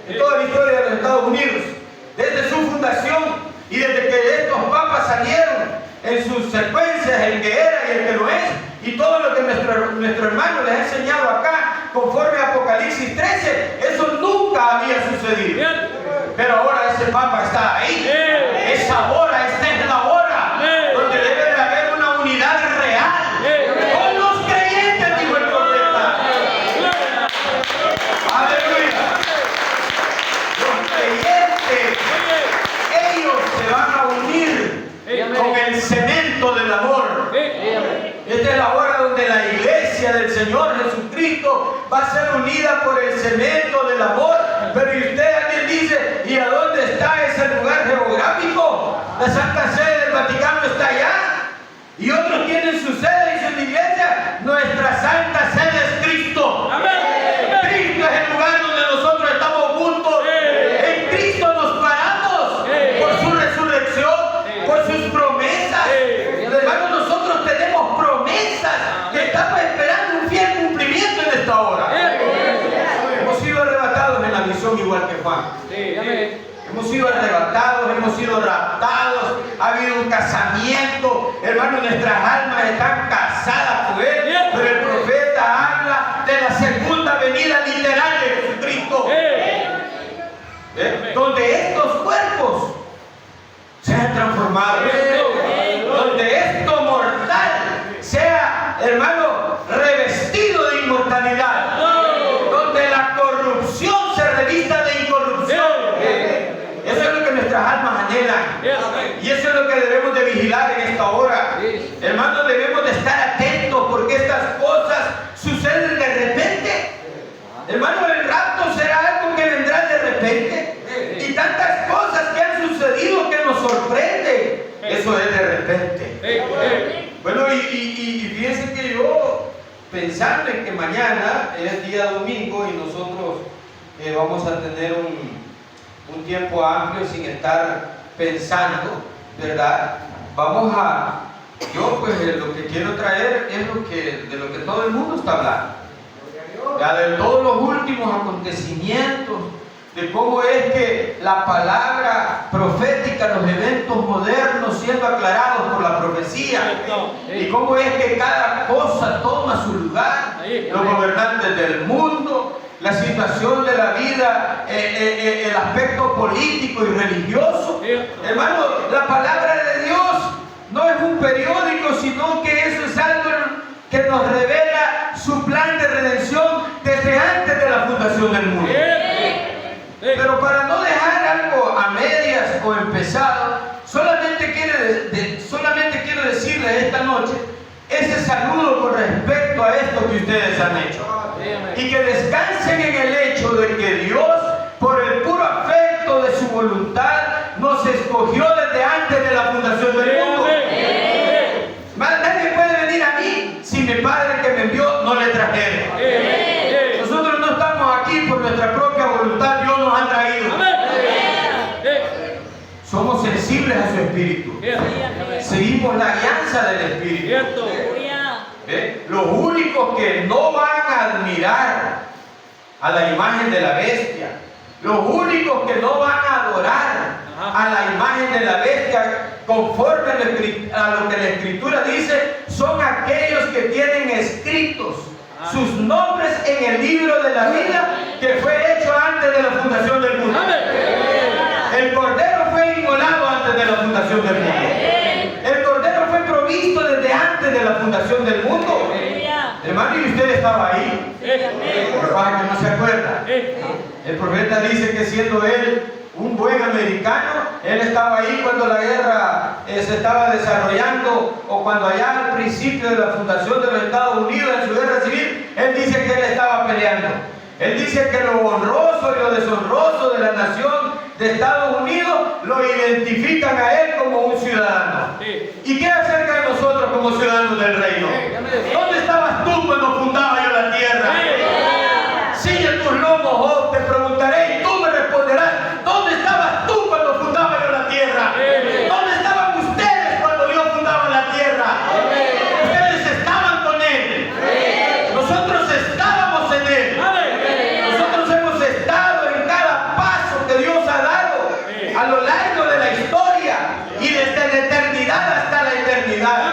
en toda la historia de los Estados Unidos, desde su fundación y desde que estos papas salieron en sus secuencias, el que era y el que no es, y todo lo que nuestro hermano les ha enseñado acá, conforme a Apocalipsis 13, eso nunca había sucedido. Pero ahora ese papa está ahí. Esa hora, esta es la hora donde debe de haber una unidad real con los creyentes, dijo el profeta. Aleluya. Los creyentes, ellos se van a unir con el cemento del amor. Esta es la hora donde la iglesia del Señor Jesucristo va a ser unida por el cemento del amor. Pero y usted alguien dice, ¿y a dónde está ese lugar geográfico? La Santa Sede del Vaticano está allá. Y otros tienen su sede y su iglesia. Nuestra Santa Sede es Cristo. Cristo es el lugar donde nosotros estamos juntos. En Cristo nos paramos por su resurrección, por sus promesas. Hermanos, nosotros tenemos promesas que estamos esperando un fiel cumplimiento en esta hora. Hemos sido arrebatados en la misión igual que Juan. Hemos sido arrebatados, hemos sido raptados, ha habido un casamiento. Hermanos, nuestras almas están casadas por Él. Pero el profeta habla de la segunda venida literal de Jesucristo. Donde estos cuerpos sean transformados. Donde esto mortal sea, hermano, revestido de inmortalidad. Donde la corrupción se revista de incorrupción. Eso es lo que nuestras almas anhelan. Y eso es lo que debemos de vigilar en esta hora. Hermanos, debemos de estar atentos porque estas cosas suceden de repente. Hermano, el rapto será algo que vendrá de repente. Y tantas cosas que han sucedido que nos sorprenden. Eso es de repente. Bueno, y fíjense que yo, pensando en que mañana es día domingo y nosotros vamos a tener un tiempo amplio sin estar pensando, ¿verdad? Yo pues lo que quiero traer es de lo que todo el mundo está hablando. Ya de todos los últimos acontecimientos, de cómo es que la palabra profética, los eventos modernos siendo aclarados por la profecía, y cómo es que cada cosa toma su lugar, los gobernantes del mundo, la situación de la vida, el aspecto político y religioso. Hermano, la palabra de Dios no es un periódico que nos revela su plan de redención desde antes de la fundación del mundo. Pero para no dejar algo a medias o empezado, solamente quiero decirles esta noche ese saludo con respecto a esto que ustedes han hecho. Y que descansen en el hecho de que Dios, por el puro afecto de su voluntad, nos escogió desde antes de la fundación del mundo. Más nadie puede venir a mí si mi Padre que me envió no le trajera. Nosotros no estamos aquí por nuestra propia voluntad, Dios nos ha traído. Somos sensibles a su espíritu. Seguimos la guianza del espíritu. Los únicos que no van a admirar a la imagen de la bestia, los únicos que no van a adorar a la imagen de la bestia conforme a lo que la Escritura dice, son aquellos que tienen escritos sus nombres en el libro de la vida que fue hecho antes de la fundación del mundo. El Cordero fue inmolado antes de la fundación del mundo. El Cordero fue provisto desde antes de la fundación del mundo. Hermano, ¿y usted estaba ahí? Para que no se acuerda. El profeta dice que siendo él un buen americano, él estaba ahí cuando la guerra se estaba desarrollando, o cuando allá al principio de la fundación de los Estados Unidos, en su guerra civil, él dice que él estaba peleando. Él dice que lo honroso y lo deshonroso de la nación de Estados Unidos lo identifican a él como un ciudadano. ¿Y qué acerca de nosotros como ciudadanos del reino? ¿Dónde estabas tú cuando fundaba yo la tierra? Ciñe tus lomos, oh, te preguntaré y tú me responderás. ¿Dónde estabas tú cuando fundaba yo la tierra? ¿Dónde estaban ustedes cuando yo fundaba la tierra? Ustedes estaban con él. Nosotros estábamos en él. Nosotros hemos estado en cada paso que Dios ha dado a lo largo de la historia y desde la eternidad hasta la eternidad.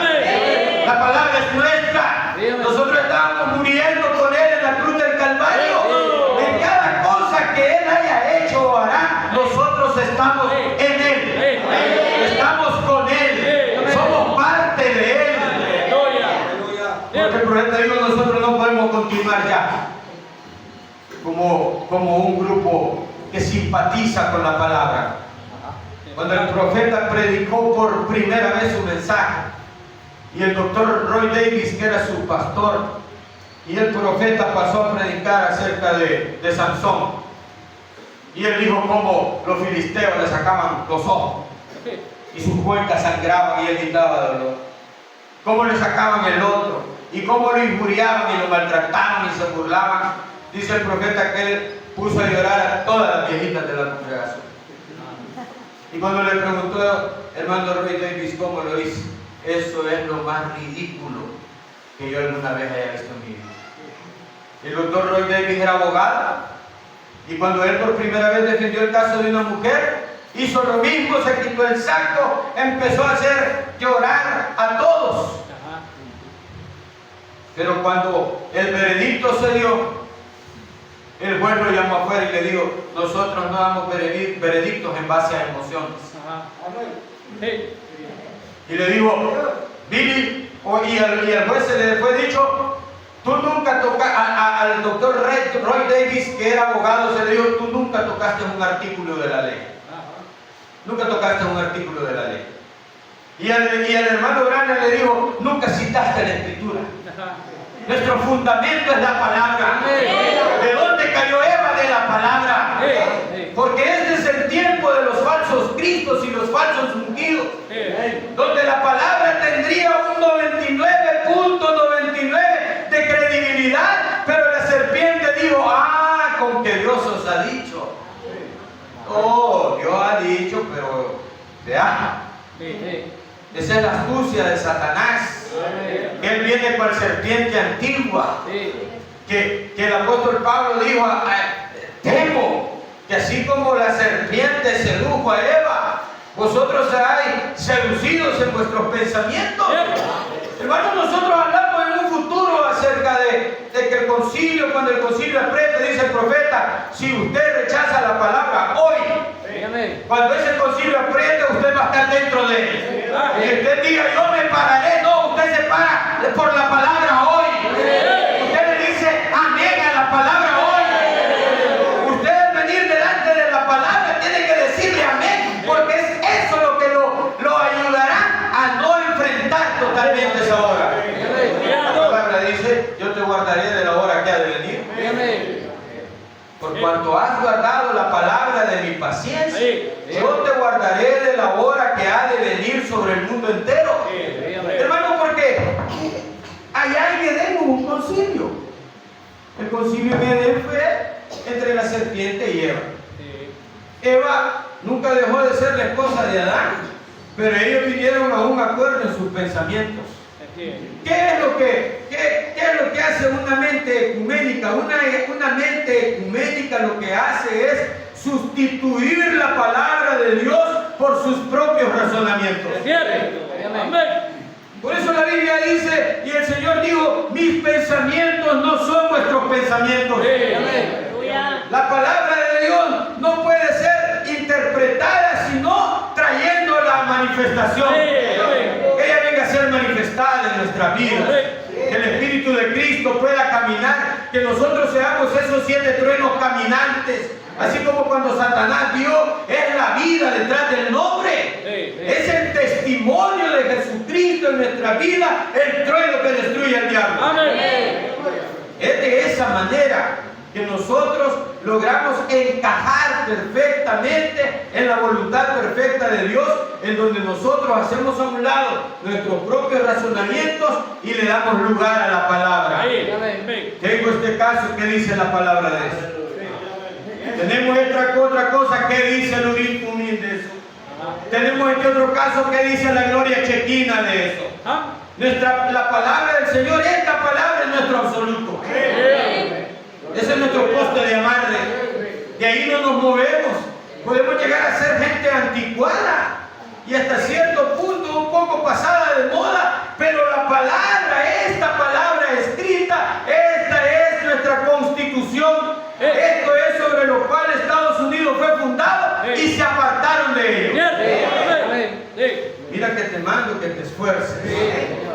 La palabra es nuestra. Nosotros estábamos muriendo con él en la cruz del Calvario. En cada cosa que él haya hecho o hará, nosotros estamos en él. Estamos con él. Somos parte de él. Porque el profeta dijo, nosotros no podemos continuar ya como un grupo que simpatiza con la palabra. Cuando el profeta predicó por primera vez su mensaje, y el doctor Roy Davis, que era su pastor, y el profeta pasó a predicar acerca de Sansón, y él dijo cómo los filisteos le sacaban los ojos y sus cuencas sangraban y él gritaba de dolor, cómo le sacaban el otro y cómo lo injuriaban y lo maltrataban y se burlaban. Dice el profeta que él puso a llorar a todas las viejitas de la congregación. Y cuando le preguntó hermano Roy Davis cómo lo hizo, eso es lo más ridículo que yo alguna vez haya visto en mi vida. El doctor Roy Davis era abogado, y cuando él por primera vez defendió el caso de una mujer, hizo lo mismo, se quitó el saco, empezó a hacer llorar a todos. Pero cuando el veredicto se dio, el juez lo llamó afuera y le dijo, nosotros no damos veredictos en base a emociones. Y le dijo, Billy, y al juez se le fue dicho, tú nunca tocaste, al doctor Roy Davis, que era abogado, se le dijo, tú nunca tocaste un artículo de la ley. Nunca tocaste un artículo de la ley. Y al hermano Branham le dijo, nunca citaste la escritura. Nuestro fundamento es la palabra. ¿De dónde cayó Eva? De la palabra. Porque este es el tiempo de los falsos cristos y los falsos ungidos, donde la palabra tendría un 99.99 de credibilidad, pero la serpiente dijo, con que Dios os ha dicho. Oh, Dios ha dicho, pero vea, esa es la astucia de Satanás. Él viene cual serpiente antigua, que el apóstol Pablo dijo, temo que así como la serpiente sedujo a Eva, vosotros seáis seducidos en vuestros pensamientos. Hermanos, nosotros hablamos en un futuro acerca de que el concilio, cuando el concilio apriete, dice el profeta, si usted rechaza la palabra hoy, cuando ese concilio apriete, usted va a estar dentro de él. Y usted diga, yo me pararé, no, usted se para por la palabra hoy. totalmente esa hora. La Confiado. palabra dice, yo te guardaré de la hora que ha de venir. Amén. Por cuanto has guardado la palabra de mi paciencia, Sí. yo te guardaré de la hora que ha de venir sobre el mundo entero. Sí. Hermano, porque allá en Edén hubo un concilio. El concilio en Edén fue entre la serpiente y Eva. Sí. Eva nunca dejó de ser la esposa de Adán, pero ellos vinieron a un acuerdo en sus pensamientos. Así es. ¿Qué es lo que hace una mente ecuménica? Una mente ecuménica lo que hace es sustituir la palabra de Dios por sus propios razonamientos. ¿Cierto? Amén. Por eso la Biblia dice, y el Señor dijo, mis pensamientos no son vuestros pensamientos. Sí. Aleluya. La palabra de Dios no puede ser interpretada sino trayendo la manifestación. Sí. Que ella venga a ser manifestada en nuestra vida. Que el Espíritu de Cristo pueda caminar, que nosotros seamos esos 7 truenos caminantes. Así como cuando Satanás vio, es la vida detrás del nombre. Sí. Es el testimonio de Jesucristo en nuestra vida, el trueno que destruye al diablo. Amén. Es de esa manera que nosotros logramos encajar perfectamente en la voluntad perfecta de Dios, en donde nosotros hacemos a un lado nuestros propios razonamientos y le damos lugar a la palabra. Ahí. Amén. Tengo este caso, ¿qué dice la palabra de eso? Tenemos esta otra cosa, ¿qué dice el Urim Tumim de eso? Tenemos este otro caso, ¿qué dice la gloria chequina de eso? Ah. La palabra del Señor, esta palabra es nuestro absoluto. Ese es nuestro poste de amarre. De ahí no nos movemos. Podemos llegar a ser gente anticuada y hasta cierto punto un poco pasada de moda, pero la palabra, esta palabra escrita, esta es nuestra constitución. Esto es sobre lo cual Estados Unidos fue fundado y se apartaron de ello. ¿Cierto? Amén. Sí. Mira que te mando que te esfuerces.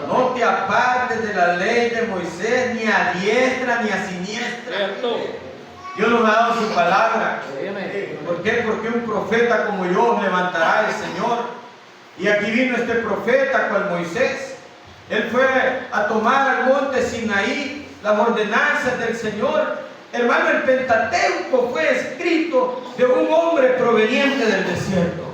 No te apartes de la ley de Moisés ni a diestra ni a siniestra. Cierto. Dios nos ha dado su palabra. Amén. ¿Por qué? Porque un profeta como yo levantará el Señor. Y aquí vino este profeta cual Moisés. Él fue a tomar al monte Sinaí las ordenanzas del Señor. Hermano, el Pentateuco fue escrito de un hombre proveniente del desierto.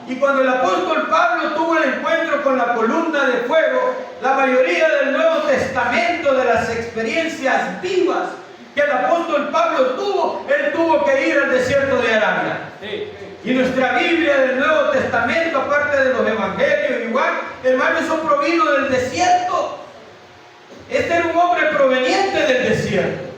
Y cuando el apóstol Pablo tuvo el encuentro con la columna de fuego, la mayoría del Nuevo Testamento, de las experiencias vivas que el apóstol Pablo tuvo, él tuvo que ir al desierto de Arabia. Sí. Y nuestra Biblia del Nuevo Testamento, aparte de los evangelios, igual, hermano, eso provino del desierto. Este era un hombre proveniente del desierto.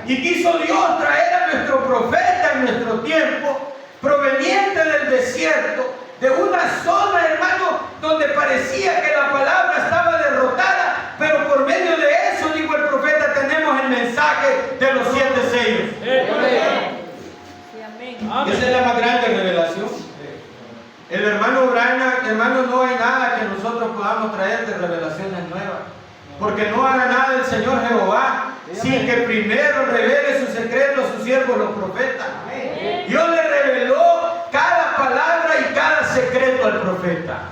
Y quiso Dios traer a nuestro profeta en nuestro tiempo, proveniente del desierto, de una zona, hermano, donde parecía que la palabra estaba derrotada, pero por medio de eso, dijo el profeta, tenemos el mensaje de los 7 sellos. Sí, amén. Esa es la más grande revelación. El hermano Brana, hermano, no hay nada que nosotros podamos traer de revelaciones nuevas, porque no hará nada el Señor Jehová sin que primero revele sus secretos a sus siervos los profetas. Dios le reveló cada palabra y cada secreto al profeta.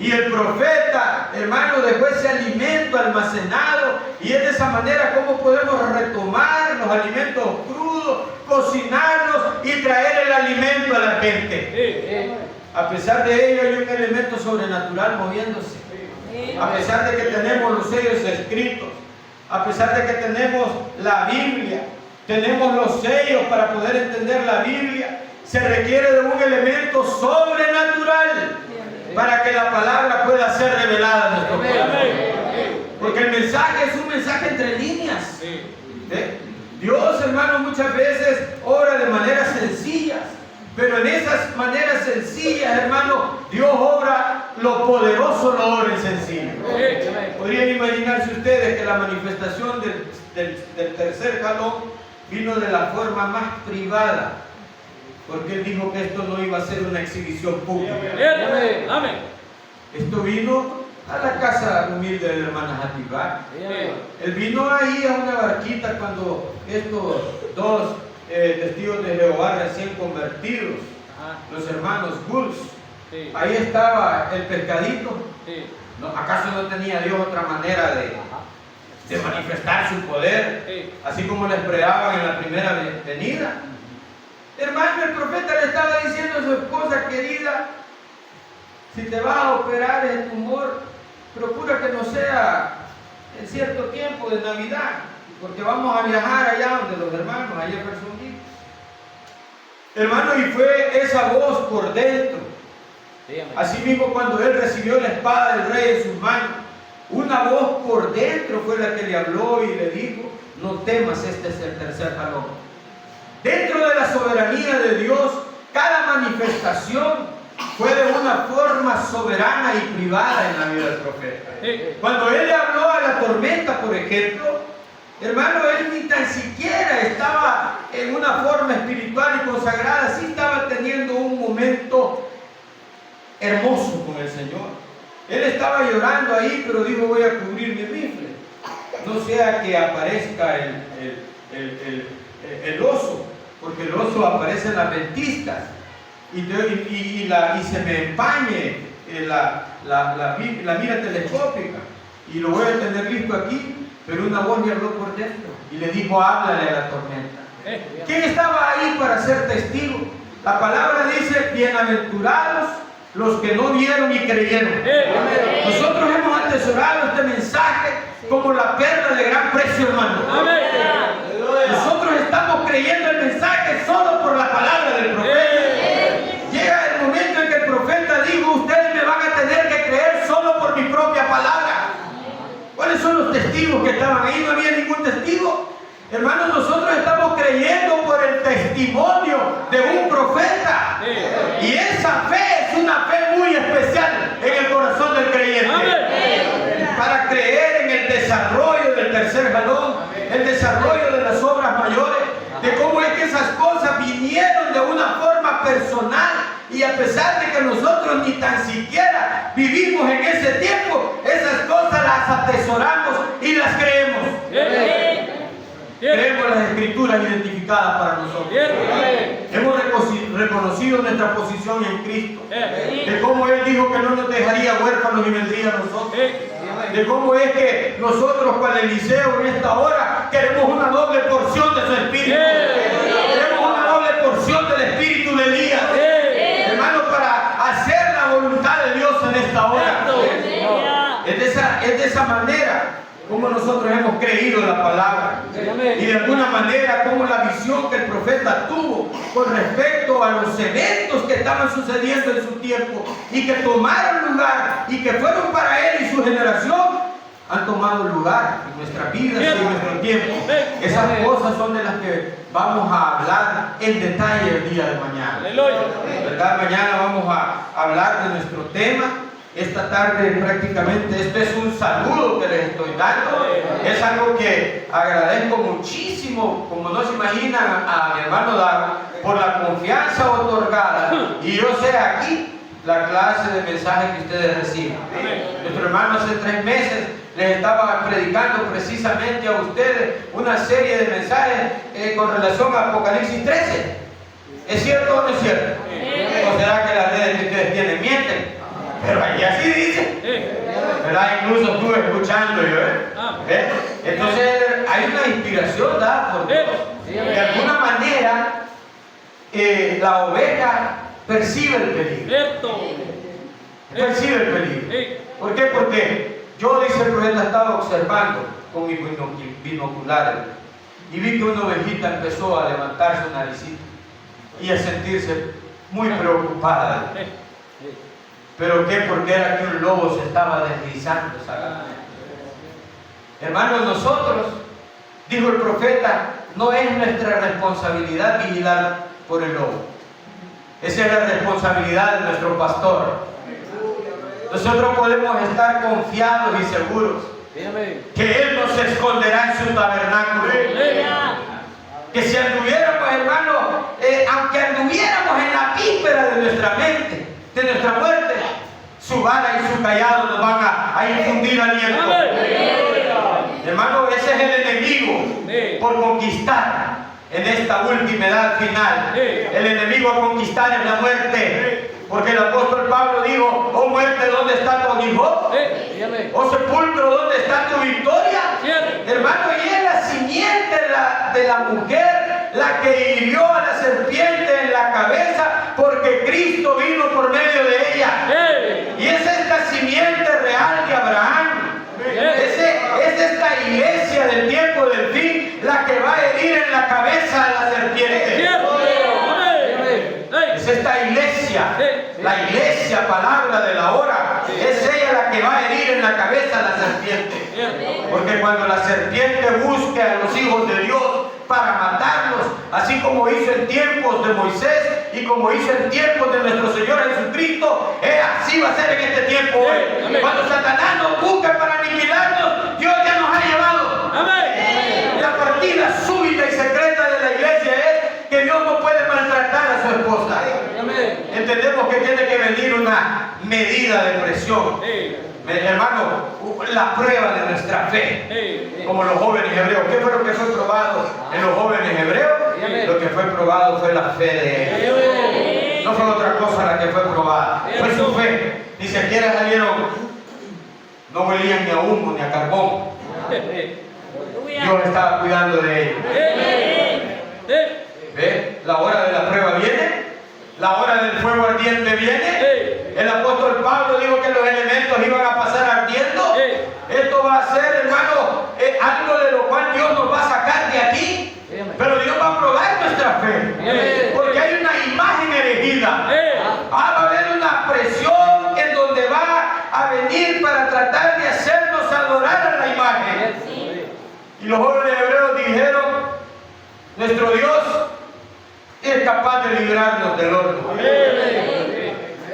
Y el profeta, hermano, dejó ese alimento almacenado, y es de esa manera como podemos retomar los alimentos crudos, cocinarlos y traer el alimento a la gente. A pesar de ello hay un elemento sobrenatural moviéndose. A pesar de que tenemos los sellos escritos, a pesar de que tenemos la Biblia, tenemos los sellos para poder entender la Biblia, se requiere de un elemento sobrenatural para que la palabra pueda ser revelada a nuestro pueblo. Porque el mensaje es un mensaje entre líneas. Dios, hermano, muchas veces obra de maneras sencillas, pero en esas maneras sencillas, hermano, Dios obra lo poderoso, lo obra en sencillo. Podrían imaginarse ustedes que la manifestación del tercer jalón vino de la forma más privada, porque Él dijo que esto no iba a ser una exhibición pública. Amén. Esto vino a la casa humilde de la hermana Jatibá. Él vino ahí a una barquita cuando estos dos testigos de Jehová recién convertidos, los hermanos Gulls, ahí estaba el pescadito. ¿Acaso no tenía Dios otra manera de manifestar su poder? Así como les pregaban en la primera venida. Hermano, el profeta le estaba diciendo a su esposa querida, si te vas a operar el tumor, procura que no sea en cierto tiempo de Navidad, porque vamos a viajar allá donde los hermanos, allá en Jeffersonville. Hermano, y fue esa voz por dentro. Así mismo cuando él recibió la espada del rey en sus manos, una voz por dentro fue la que le habló y le dijo, no temas, este es el tercer jalón. Dentro de la soberanía de Dios, cada manifestación fue de una forma soberana y privada en la vida del profeta. Cuando él le habló a la tormenta, por ejemplo, hermano, él ni tan siquiera estaba en una forma espiritual y consagrada, sí estaba teniendo un momento hermoso con el Señor. Él estaba llorando ahí, pero dijo, voy a cubrir mi rifle, no sea que aparezca el oso, porque el oso aparece en las ventiscas y se me empañe la mira telescópica y lo voy a tener listo aquí. Pero una voz le habló por dentro y le dijo, háblale a la tormenta. ¿Quién estaba ahí para ser testigo? La palabra dice, bienaventurados los que no vieron y creyeron. Nosotros hemos atesorado este mensaje como la perla de gran precio, hermano. Nosotros estamos creyendo el mensaje solo por la palabra del profeta. Llega el momento en que el profeta dijo, ustedes me van a tener que creer solo por mi propia palabra. ¿Cuáles son los testigos que estaban ahí? No había ningún testigo. Hermanos, nosotros estamos creyendo por el testimonio de un profeta. Y esa fe es una fe muy especial en el corazón del creyente. Para creer en el desarrollo del tercer jalón, el desarrollo de las obras mayores, de cómo es que esas cosas vinieron de una forma personal. Y a pesar de que nosotros ni tan siquiera vivimos en ese tiempo, esas cosas las atesoramos y las creemos. Creemos las escrituras identificadas para nosotros. Hemos reconocido nuestra posición en Cristo. De cómo Él dijo que no nos dejaría huérfanos y vendría a nosotros. De cómo es que nosotros, cual Eliseo en esta hora, queremos una doble porción de su espíritu. Queremos una doble porción del espíritu de Elías. Hermano, para hacer la voluntad de Dios en esta hora. Es de esa manera como nosotros hemos creído en la palabra. Y de alguna manera como la visión que el profeta tuvo con respecto a los eventos que estaban sucediendo en su tiempo y que tomaron lugar y que fueron para él y su generación, han tomado lugar en nuestras vidas y en nuestro tiempo. Esas cosas son de las que vamos a hablar en detalle el día de mañana. ¿Verdad? Mañana vamos a hablar de nuestro tema. Esta tarde prácticamente esto es un saludo que les estoy dando. Es algo que agradezco muchísimo, como no se imaginan, a mi hermano Dago por la confianza otorgada. Y yo sé aquí la clase de mensaje que ustedes reciben. Nuestro hermano hace 3 meses les estaba predicando precisamente a ustedes una serie de mensajes con relación a Apocalipsis 13. ¿Es cierto o no es cierto? ¿O será que las redes que ustedes tienen mienten? Pero ahí así dice, ¿verdad? Incluso estuve escuchando yo, Entonces hay una inspiración dada por Dios. De alguna manera la oveja percibe el peligro. Percibe el peligro. ¿Por qué? Porque yo, dice el profeta, estaba observando con mis binoculares y vi que una ovejita empezó a levantar su naricita y a sentirse muy preocupada. ¿Pero qué? Porque era que un lobo se estaba deslizando. Hermanos, nosotros, dijo el profeta, no es nuestra responsabilidad vigilar por el lobo. Esa es la responsabilidad de nuestro pastor. Nosotros podemos estar confiados y seguros que Él nos esconderá en su tabernáculo. Que si anduviéramos, hermano, aunque anduviéramos en la víspera de nuestra mente, de nuestra muerte, su vara y su callado nos van a infundir aliento. Hermano, ese es el enemigo por conquistar en esta última edad final. El enemigo a conquistar es la muerte. Porque el apóstol Pablo dijo: oh muerte, ¿dónde está tu aguijón? Oh sepulcro, ¿dónde está tu victoria? Hermano, y es la simiente de la mujer la que hirió a la serpiente en la cabeza, porque Cristo vino por medio de ella. Y es esta simiente real de Abraham. Es esta iglesia del tiempo del fin la que va a herir en la cabeza a la serpiente. Es esta iglesia, la iglesia, palabra de la hora, es ella la que va a herir en la cabeza a la serpiente. Porque cuando la serpiente busque a los hijos de Dios para matarlos, así como hizo en tiempos de Moisés y como hizo en tiempos de nuestro Señor Jesucristo, así va a ser en este tiempo hoy. Cuando Satanás nos busca para aniquilarnos, Dios ya nos ha llevado. La partida súbita y secreta de la iglesia es que Dios no puede maltratar a su esposa. Entendemos que tiene que venir una medida de presión. Hermano, la prueba de nuestra fe, como los jóvenes hebreos. ¿Qué fue lo que fue probado en los jóvenes hebreos? Lo que fue probado fue la fe de ellos. No fue otra cosa la que fue probada, fue su fe. Ni siquiera salieron, no huelían ni a humo ni a carbón. Dios estaba cuidando de ellos. ¿Ve? La hora de la prueba viene, la hora del fuego ardiente viene. El apóstol Pablo dijo que los elementos iban a pasar ardiendo. Esto va a ser, hermano, algo de lo cual Dios nos va a sacar de aquí. Pero Dios va a probar nuestra fe, porque hay una imagen elegida. Va a haber una presión en donde va a venir para tratar de hacernos adorar a la imagen. Y los jóvenes hebreos dijeron: nuestro Dios es capaz de librarnos del horno.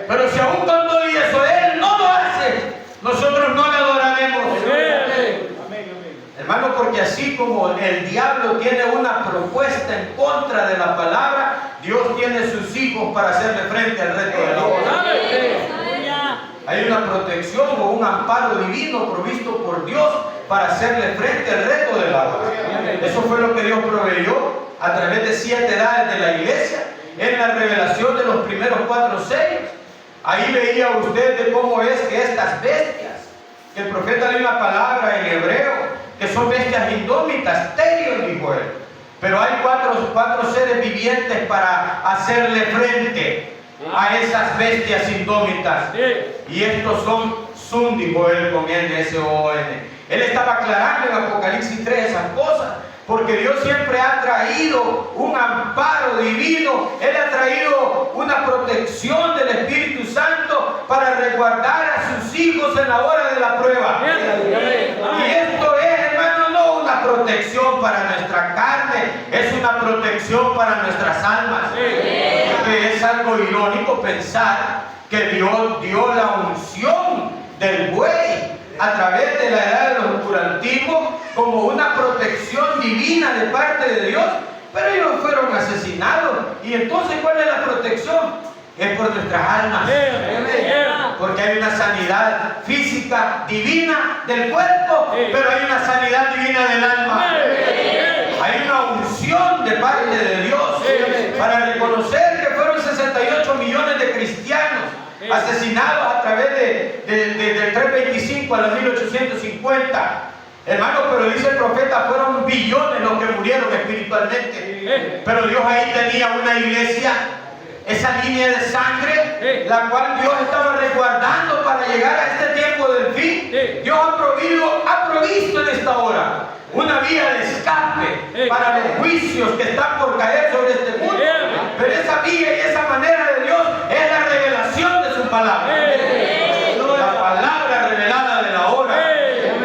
Pero si aún cuando y eso Él no lo hace, nosotros no le adoraremos. Hermano, porque así como el diablo tiene una propuesta en contra de la palabra, Dios tiene sus hijos para hacerle frente al reto de la hora. Hay una protección o un amparo divino provisto por Dios para hacerle frente al reto de la hora. Eso fue lo que Dios proveyó a través de 7 edades de la iglesia, en la revelación de los primeros 4 sellos. Ahí veía usted de cómo es que estas bestias, que el profeta lee una palabra en hebreo, que son bestias indómitas, terios, dijo él. Pero hay cuatro seres vivientes para hacerle frente a esas bestias indómitas. Y estos son, dijo él con N-S-O-N. Él estaba aclarando en Apocalipsis 3 esas cosas. Porque Dios siempre ha traído un amparo divino. Él ha traído una protección del Espíritu Santo para resguardar a sus hijos en la hora de la prueba. Y esto es, hermano, no una protección para nuestra carne, es una protección para nuestras almas. Porque es algo irónico pensar que Dios dio la unción del buey a través de la edad del oscurantismo como una protección divina de parte de Dios, pero ellos fueron asesinados. Y entonces, ¿cuál es la protección? Es por nuestras almas, porque hay una sanidad física divina del cuerpo, pero hay una sanidad divina del alma. Hay una unción de parte de Dios para reconocer que fueron 68 millones de cristianos asesinados a través del 325 a la 1850. Hermano, pero dice el profeta, fueron billones los que murieron espiritualmente. Pero Dios ahí tenía una iglesia, esa línea de sangre, la cual Dios estaba resguardando para llegar a este tiempo del fin. Dios ha provisto en esta hora una vía de escape para los juicios que están por caer sobre este mundo. Pero esa vía y esa manera de Dios es la revelación de su palabra. La palabra revelada de la hora.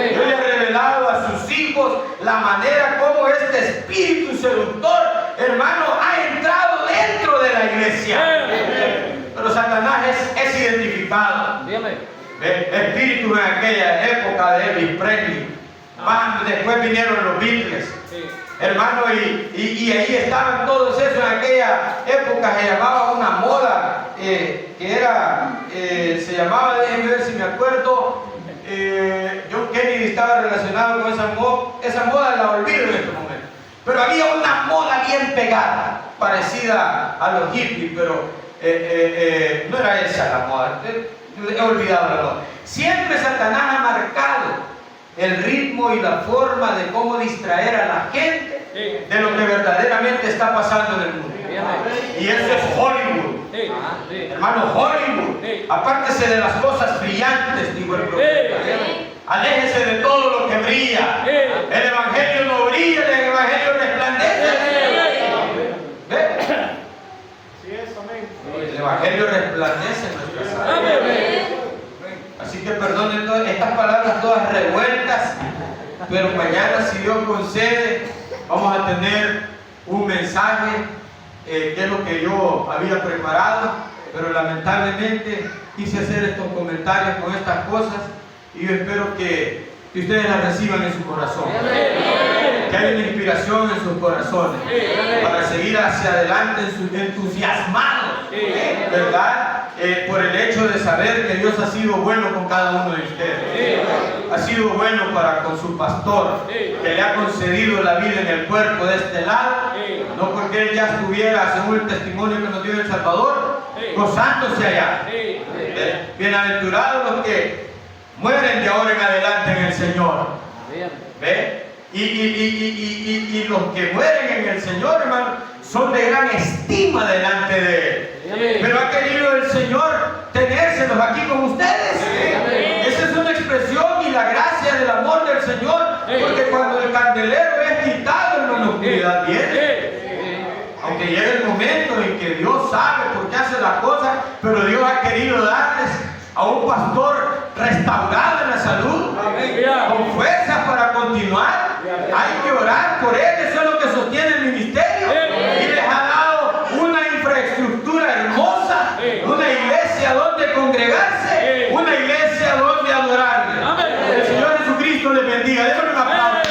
Dios le ha revelado a sus hijos la manera como este espíritu seductor, hermano, ha entrado dentro de la iglesia. Pero Satanás es identificado. Espíritu en aquella época de Elvis Presley. Después vinieron los Beatles. Hermano, y ahí estaban todos esos. En aquella época se llamaba una moda que era, se llamaba, déjenme ver si me acuerdo, John Kennedy estaba relacionado con esa moda la olvido en este momento. Pero había una moda bien pegada, parecida a los hippies, pero no era esa la moda. He olvidado la moda. Siempre Satanás ha marcado el ritmo y la forma de cómo distraer a la gente de lo que verdaderamente está pasando en el mundo. Y eso es Hollywood. Hermano, Hollywood. Apártese de las cosas brillantes, dijo el profeta. Aléjese de todo lo que brilla. El evangelio no brilla, el evangelio resplandece. ¿Ve? El evangelio resplandece en nuestras almas. Así que perdonen todas estas palabras todas revueltas, pero mañana, si Dios concede, vamos a tener un mensaje que es lo que yo había preparado, pero lamentablemente quise hacer estos comentarios con estas cosas y yo espero que ustedes las reciban en su corazón, que haya una inspiración en sus corazones para seguir hacia adelante entusiasmados, ¿verdad? Por el hecho de saber que Dios ha sido bueno con cada uno de ustedes. Ha sido bueno para con su pastor, que le ha concedido la vida en el cuerpo de este lado, no porque él ya estuviera, según el testimonio que nos dio El Salvador, gozándose allá. Bienaventurados los que mueren de ahora en adelante en el Señor. ¿Ve? Y los que mueren en el Señor, hermano, son de gran estima delante de Él. Pero ha querido el Señor tenérselos aquí con ustedes. Esa es una expresión y la gracia del amor del Señor, porque cuando el candelero es quitado, hermano, la oscuridad viene. Aunque llegue el momento en que Dios sabe por qué hace las cosas, pero Dios ha querido darles a un pastor restaurado en la salud, con fuerzas para continuar. Hay que orar por él, eso es lo que sostiene el ministerio, y les ha dado una infraestructura hermosa, una iglesia donde congregarse, una iglesia donde adorarle. El Señor Jesucristo les bendiga. Déjenme un aplauso.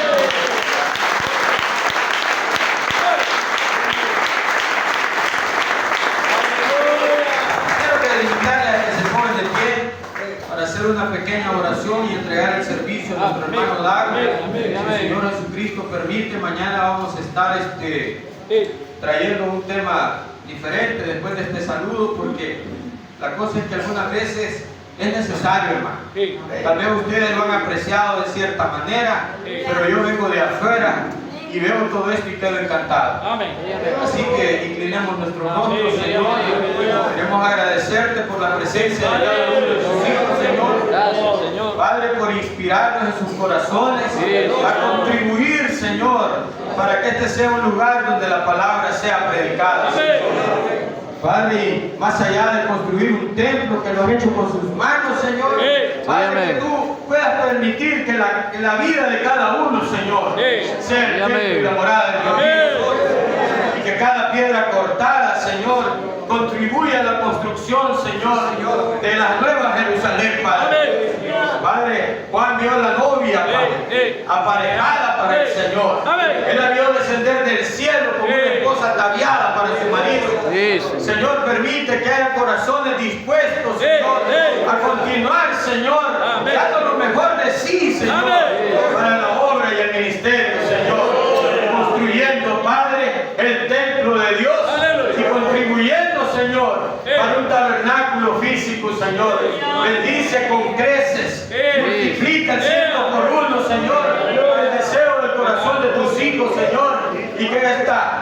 Quiero que invitarles a que se pongan de pie para hacer una pequeña oración y entregar el servicio a nuestro hermano Dago. Si el Señor Jesucristo permite, mañana vamos a estar trayendo un tema diferente después de este saludo, porque la cosa es que algunas veces es necesario, hermano. Tal vez ustedes lo han apreciado de cierta manera, pero yo vengo de afuera y veo todo esto y quedo encantado. Así que inclinemos nuestros rostros, Señor. Queremos agradecerte por la presencia de cada uno de tus hijos, Señor. Gracias, Señor. Padre, por inspirarnos en sus corazones a contribuir, Señor, para que este sea un lugar donde la palabra sea predicada, Señor. Padre, más allá de construir un templo que lo han hecho con sus manos, Señor, Padre, que tú puedas permitir que la vida de cada uno, Señor, sea el templo y la morada de Dios. Y que cada piedra cortada, Señor, contribuya a la construcción, Señor, de la nueva Jerusalén, Padre. Padre, Juan vio a la novia, Padre, aparejada para el Señor. Él la vio descender del cielo como una esposa ataviada para su marido. Señor, permite que haya corazones dispuestos, Señor, a continuar, Señor, dando lo mejor de sí, Señor, para la obra y el ministerio, Señor, construyendo, Padre, el templo de Dios y contribuyendo, Señor, para un tabernáculo físico, Señor. Bendice con creces, multiplica el 100 por 1, Señor, el deseo del corazón de tus hijos, Señor, y que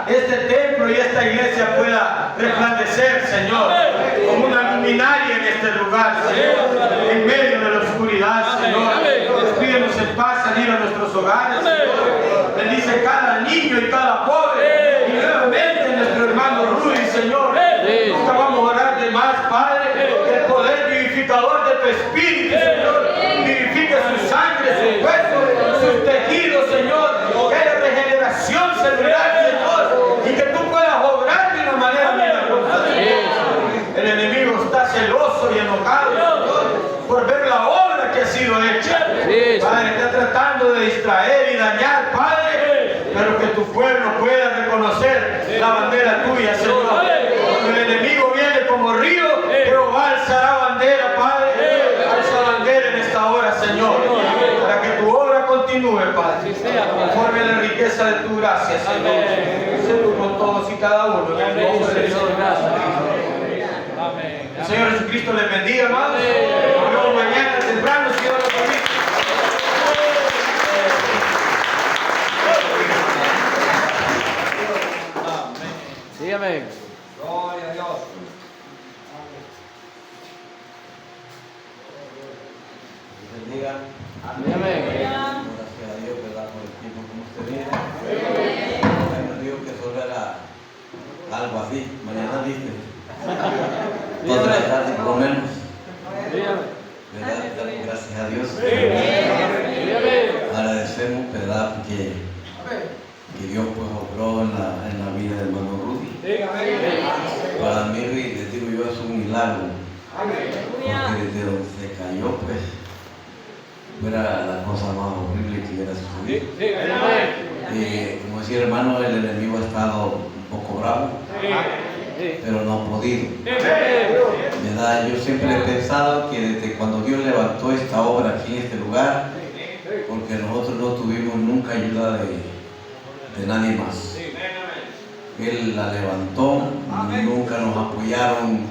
este templo y esta iglesia pueda resplandecer, Señor, como una luminaria en este lugar, Señor, en medio de la oscuridad, Señor. Despídenos en paz, salir a nuestros hogares, Señor. Bendice cada niño y cada pobre, y nuevamente nuestro hermano Rudy, Señor. Nunca vamos a orar de más, Padre, que el poder vivificador de tu Espíritu, Señor, vivifique su sangre, su hueso, sus tejidos, Señor, que haya regeneración celular, Señor, y que tú puedas obrar de una manera milagrosa. El enemigo está celoso y enojado, Señor, por ver la obra que ha sido hecha. Padre, está tratando de distraer y dañar, Padre, pero que tu pueblo pueda reconocer la bandera tuya, Señor. Cuando el enemigo viene como río, Jehová alzará bandera, Padre. Alza bandera en esta hora, Señor, para que tu obra continúe continúe, Padre, Sí sea, Padre. conforme a la riqueza de tu gracia, Señor. Amén. Sé tú con todos y cada uno, en el Amén, nombre del Señor, Señor. gracias. Amén. El Señor Jesucristo les bendiga, hermanos. Amén. Nos vemos mañana temprano, si Dios lo permite. Sí, amén. Gloria a Dios. Bendiga. Sí, amén. Gracias a Dios, ¿verdad? Por el tiempo como usted viene. Me dijo que solo era algo así. Mañana dice. Dos de la tarde por lo menos. Sí, amén. ¿Verdad? Damos gracias a Dios. Sí, amén. Agradecemos, ¿verdad? Que Dios pues obró en la vida del hermano Rudy. Para mí, les digo yo, es un milagro. Porque desde donde se cayó, pues, fuera la cosa más horrible que hubiera sucedido. Como decía el hermano, el enemigo ha estado un poco bravo, pero no ha podido. ¿Verdad? Yo siempre he pensado que desde cuando Dios levantó esta obra aquí en este lugar, porque nosotros no tuvimos nunca ayuda de nadie más. Él la levantó, nunca nos apoyaron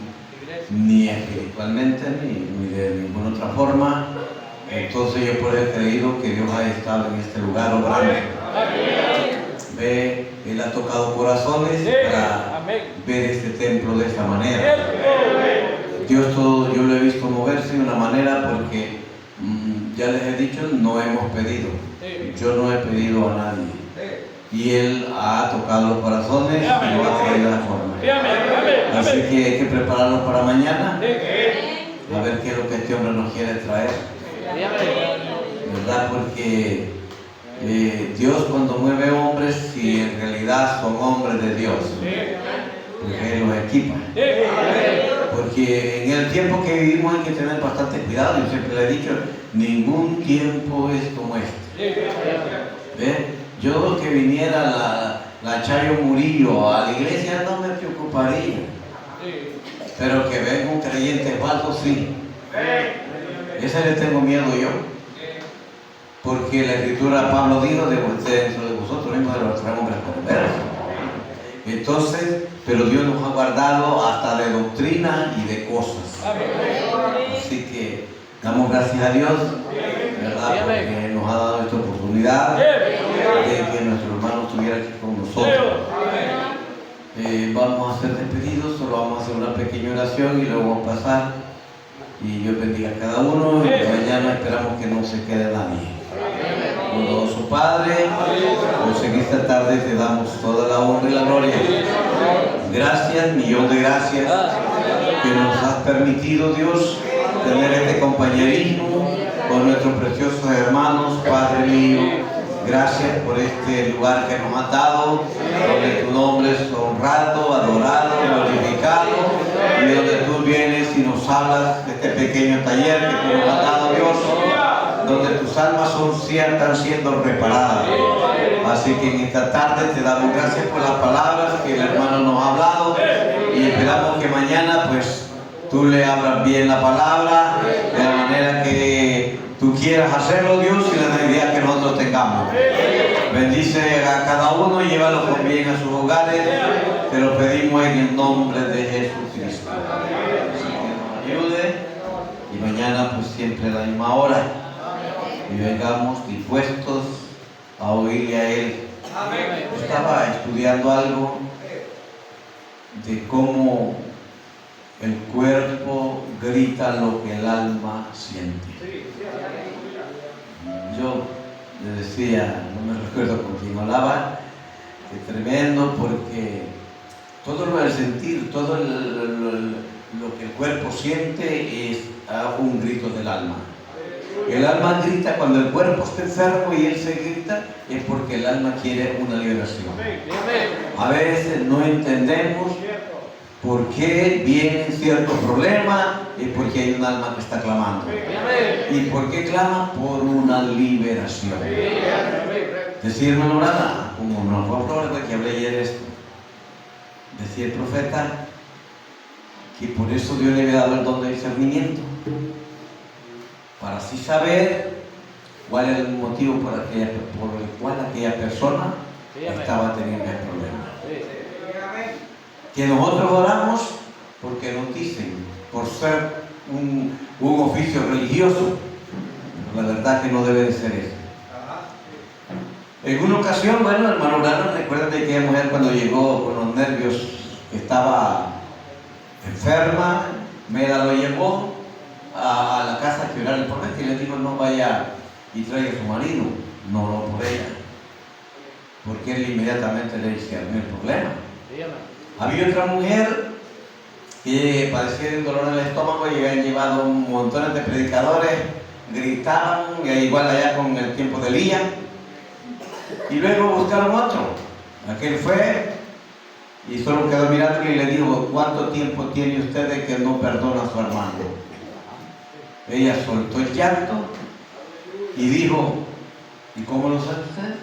ni espiritualmente ni de ninguna otra forma. Entonces yo por eso he creído que Dios ha estado en este lugar obrando. Ve, Él ha tocado corazones para ver este templo de esta manera. Dios todo, yo lo he visto moverse de una manera porque ya les he dicho, no hemos pedido. Yo no he pedido a nadie. Y Él ha tocado los corazones y lo ha traído a la forma. Así que hay que prepararnos para mañana. A ver qué es lo que este hombre nos quiere traer. ¿Verdad? Porque Dios cuando mueve hombres, si en realidad son hombres de Dios, porque Él los equipa. Porque en el tiempo que vivimos hay que tener bastante cuidado. Yo siempre le he dicho, ningún tiempo es como este. ¿Ve? Yo que viniera la Chayo Murillo a la iglesia no me preocuparía. Pero que venga un creyente falso, sí. Ese le tengo miedo yo. Porque la escritura, Pablo dijo, dentro de vosotros mismos de los hombres conversos. Entonces, pero Dios nos ha guardado hasta de doctrina y de cosas. Así que damos gracias a Dios, ¿verdad? Porque nos ha dado esta oportunidad de que nuestro hermano estuviera aquí con nosotros. Vamos a hacer despedidos, solo vamos a hacer una pequeña oración y luego vamos a pasar. Y Dios bendiga a cada uno. Y mañana esperamos que no se quede nadie. Bondadoso Padre, pues en esta tarde te damos toda la honra y la gloria. Gracias, millón de gracias, que nos has permitido, Dios, tener este compañerismo con nuestros preciosos hermanos. Padre mío, gracias por este lugar que nos has dado, donde tu nombre es honrado, adorado, glorificado, y donde tú vienes y nos hablas de este pequeño taller que tú nos has dado, Dios, donde tus almas están siendo reparadas. Así que en esta tarde te damos gracias por las palabras que el hermano nos ha hablado y esperamos que mañana pues tú le abras bien la palabra de la manera que tú quieras hacerlo, Dios, y la necesidad que nosotros tengamos. Bendice a cada uno y llévalos con bien a sus hogares. Te lo pedimos en el nombre de Jesucristo. Así que nos ayude y mañana pues siempre a la misma hora. Y vengamos dispuestos a oírle a Él. Yo estaba estudiando algo de cómo el cuerpo grita lo que el alma siente. Yo le decía, no me recuerdo con quién hablaba, que tremendo porque todo lo del sentir, todo lo que el cuerpo siente es un grito del alma. El alma grita cuando el cuerpo está enfermo y él se grita, es porque el alma quiere una liberación. A veces no entendemos por qué vienen ciertos problemas, es porque hay un alma que está clamando. ¿Y por qué clama? Por una liberación. Decía hermano Lana, como nos fue a hablar que hablé ayer esto, decía el profeta que por eso Dios le había dado el don de discernimiento, para así saber cuál era el motivo por el cual aquella persona Sí, amén. estaba teniendo el problema. Sí. Que nosotros oramos porque nos dicen, por ser un oficio religioso, pero la verdad que no debe de ser eso. En una ocasión, bueno, hermano Brano, recuerda de aquella mujer cuando llegó con los nervios, que estaba enferma, Mera lo llevó a la casa a quebrar el problema y le dijo no vaya y traiga a su marido, no por ella, porque él inmediatamente le discernió el problema. Sí, amén. Había otra mujer que padecía de un dolor en el estómago y habían llevado montones de predicadores, gritaban, igual allá con el tiempo de Elías, y luego buscaron otro. Aquel fue y solo quedó mirándole y le dijo, ¿cuánto tiempo tiene usted de que no perdona a su hermano? Ella soltó el llanto y dijo, ¿y cómo lo sabe usted?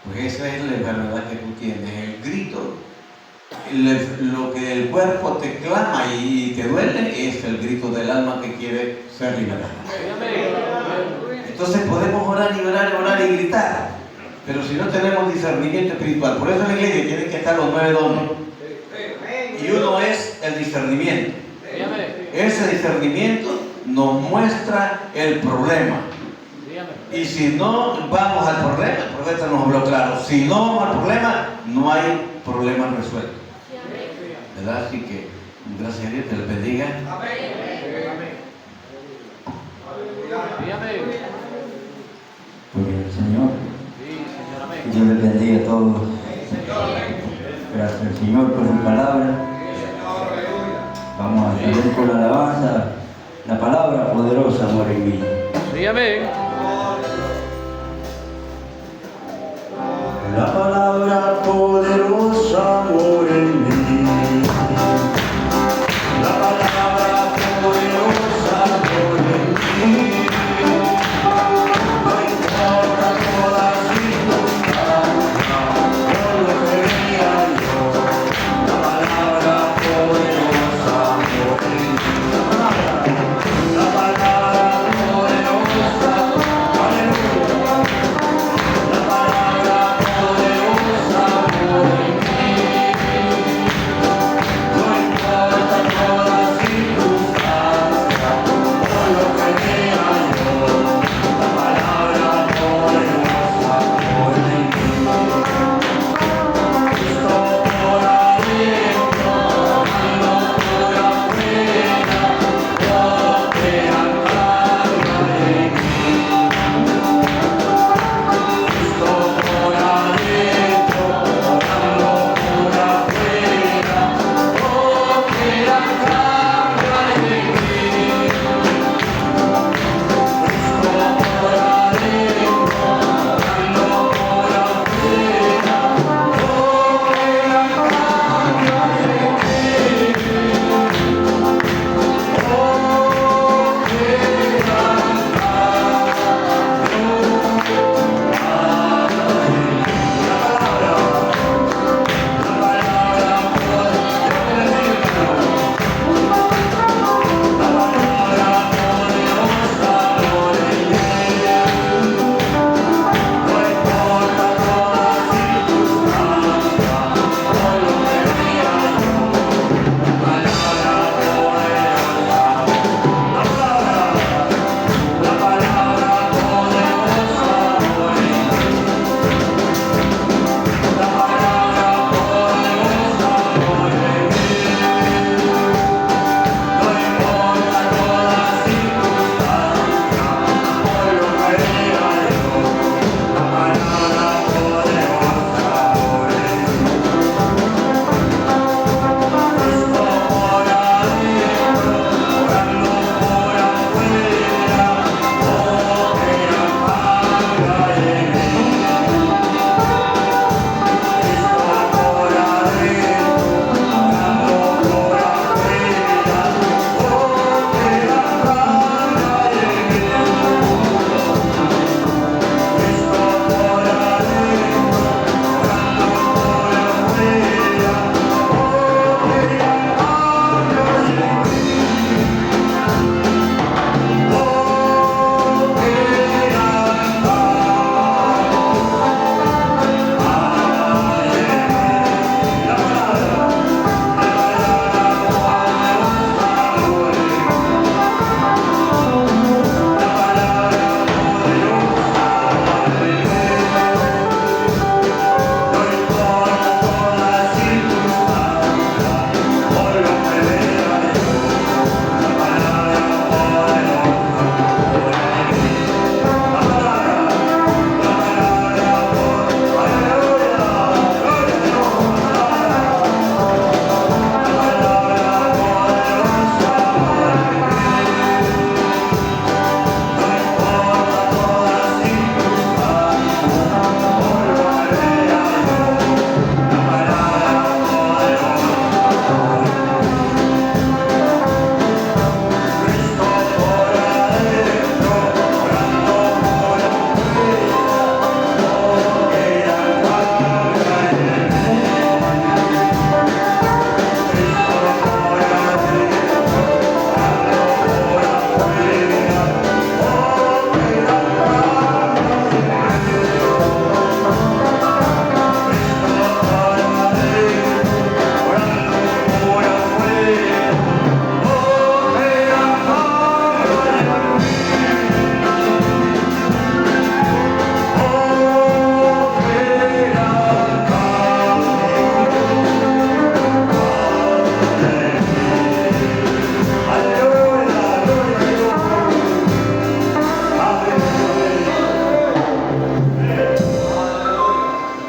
Pues esa es la enfermedad que tú tienes, el grito. Lo que el cuerpo te clama y te duele es el grito del alma que quiere ser liberada. Sí, amén. Entonces podemos orar y orar y orar y gritar, pero si no tenemos discernimiento espiritual, por eso en la iglesia tienen que estar los 9 dones. Y uno es el discernimiento. Sí, amén. Ese discernimiento nos muestra el problema. Sí, amén. Y si no vamos al problema, el profeta nos habló claro, si no vamos al problema, no hay problema resuelto. ¿Verdad? Así que, gracias a Dios, te les bendiga. Sí, amén. Gloria al Señor. Sí, Señor, amén. Dios les bendiga a todos. Gracias al Señor por su palabra. Vamos a salir con la alabanza. La palabra poderosa mora en mí. Sí, amén. La palabra poderosa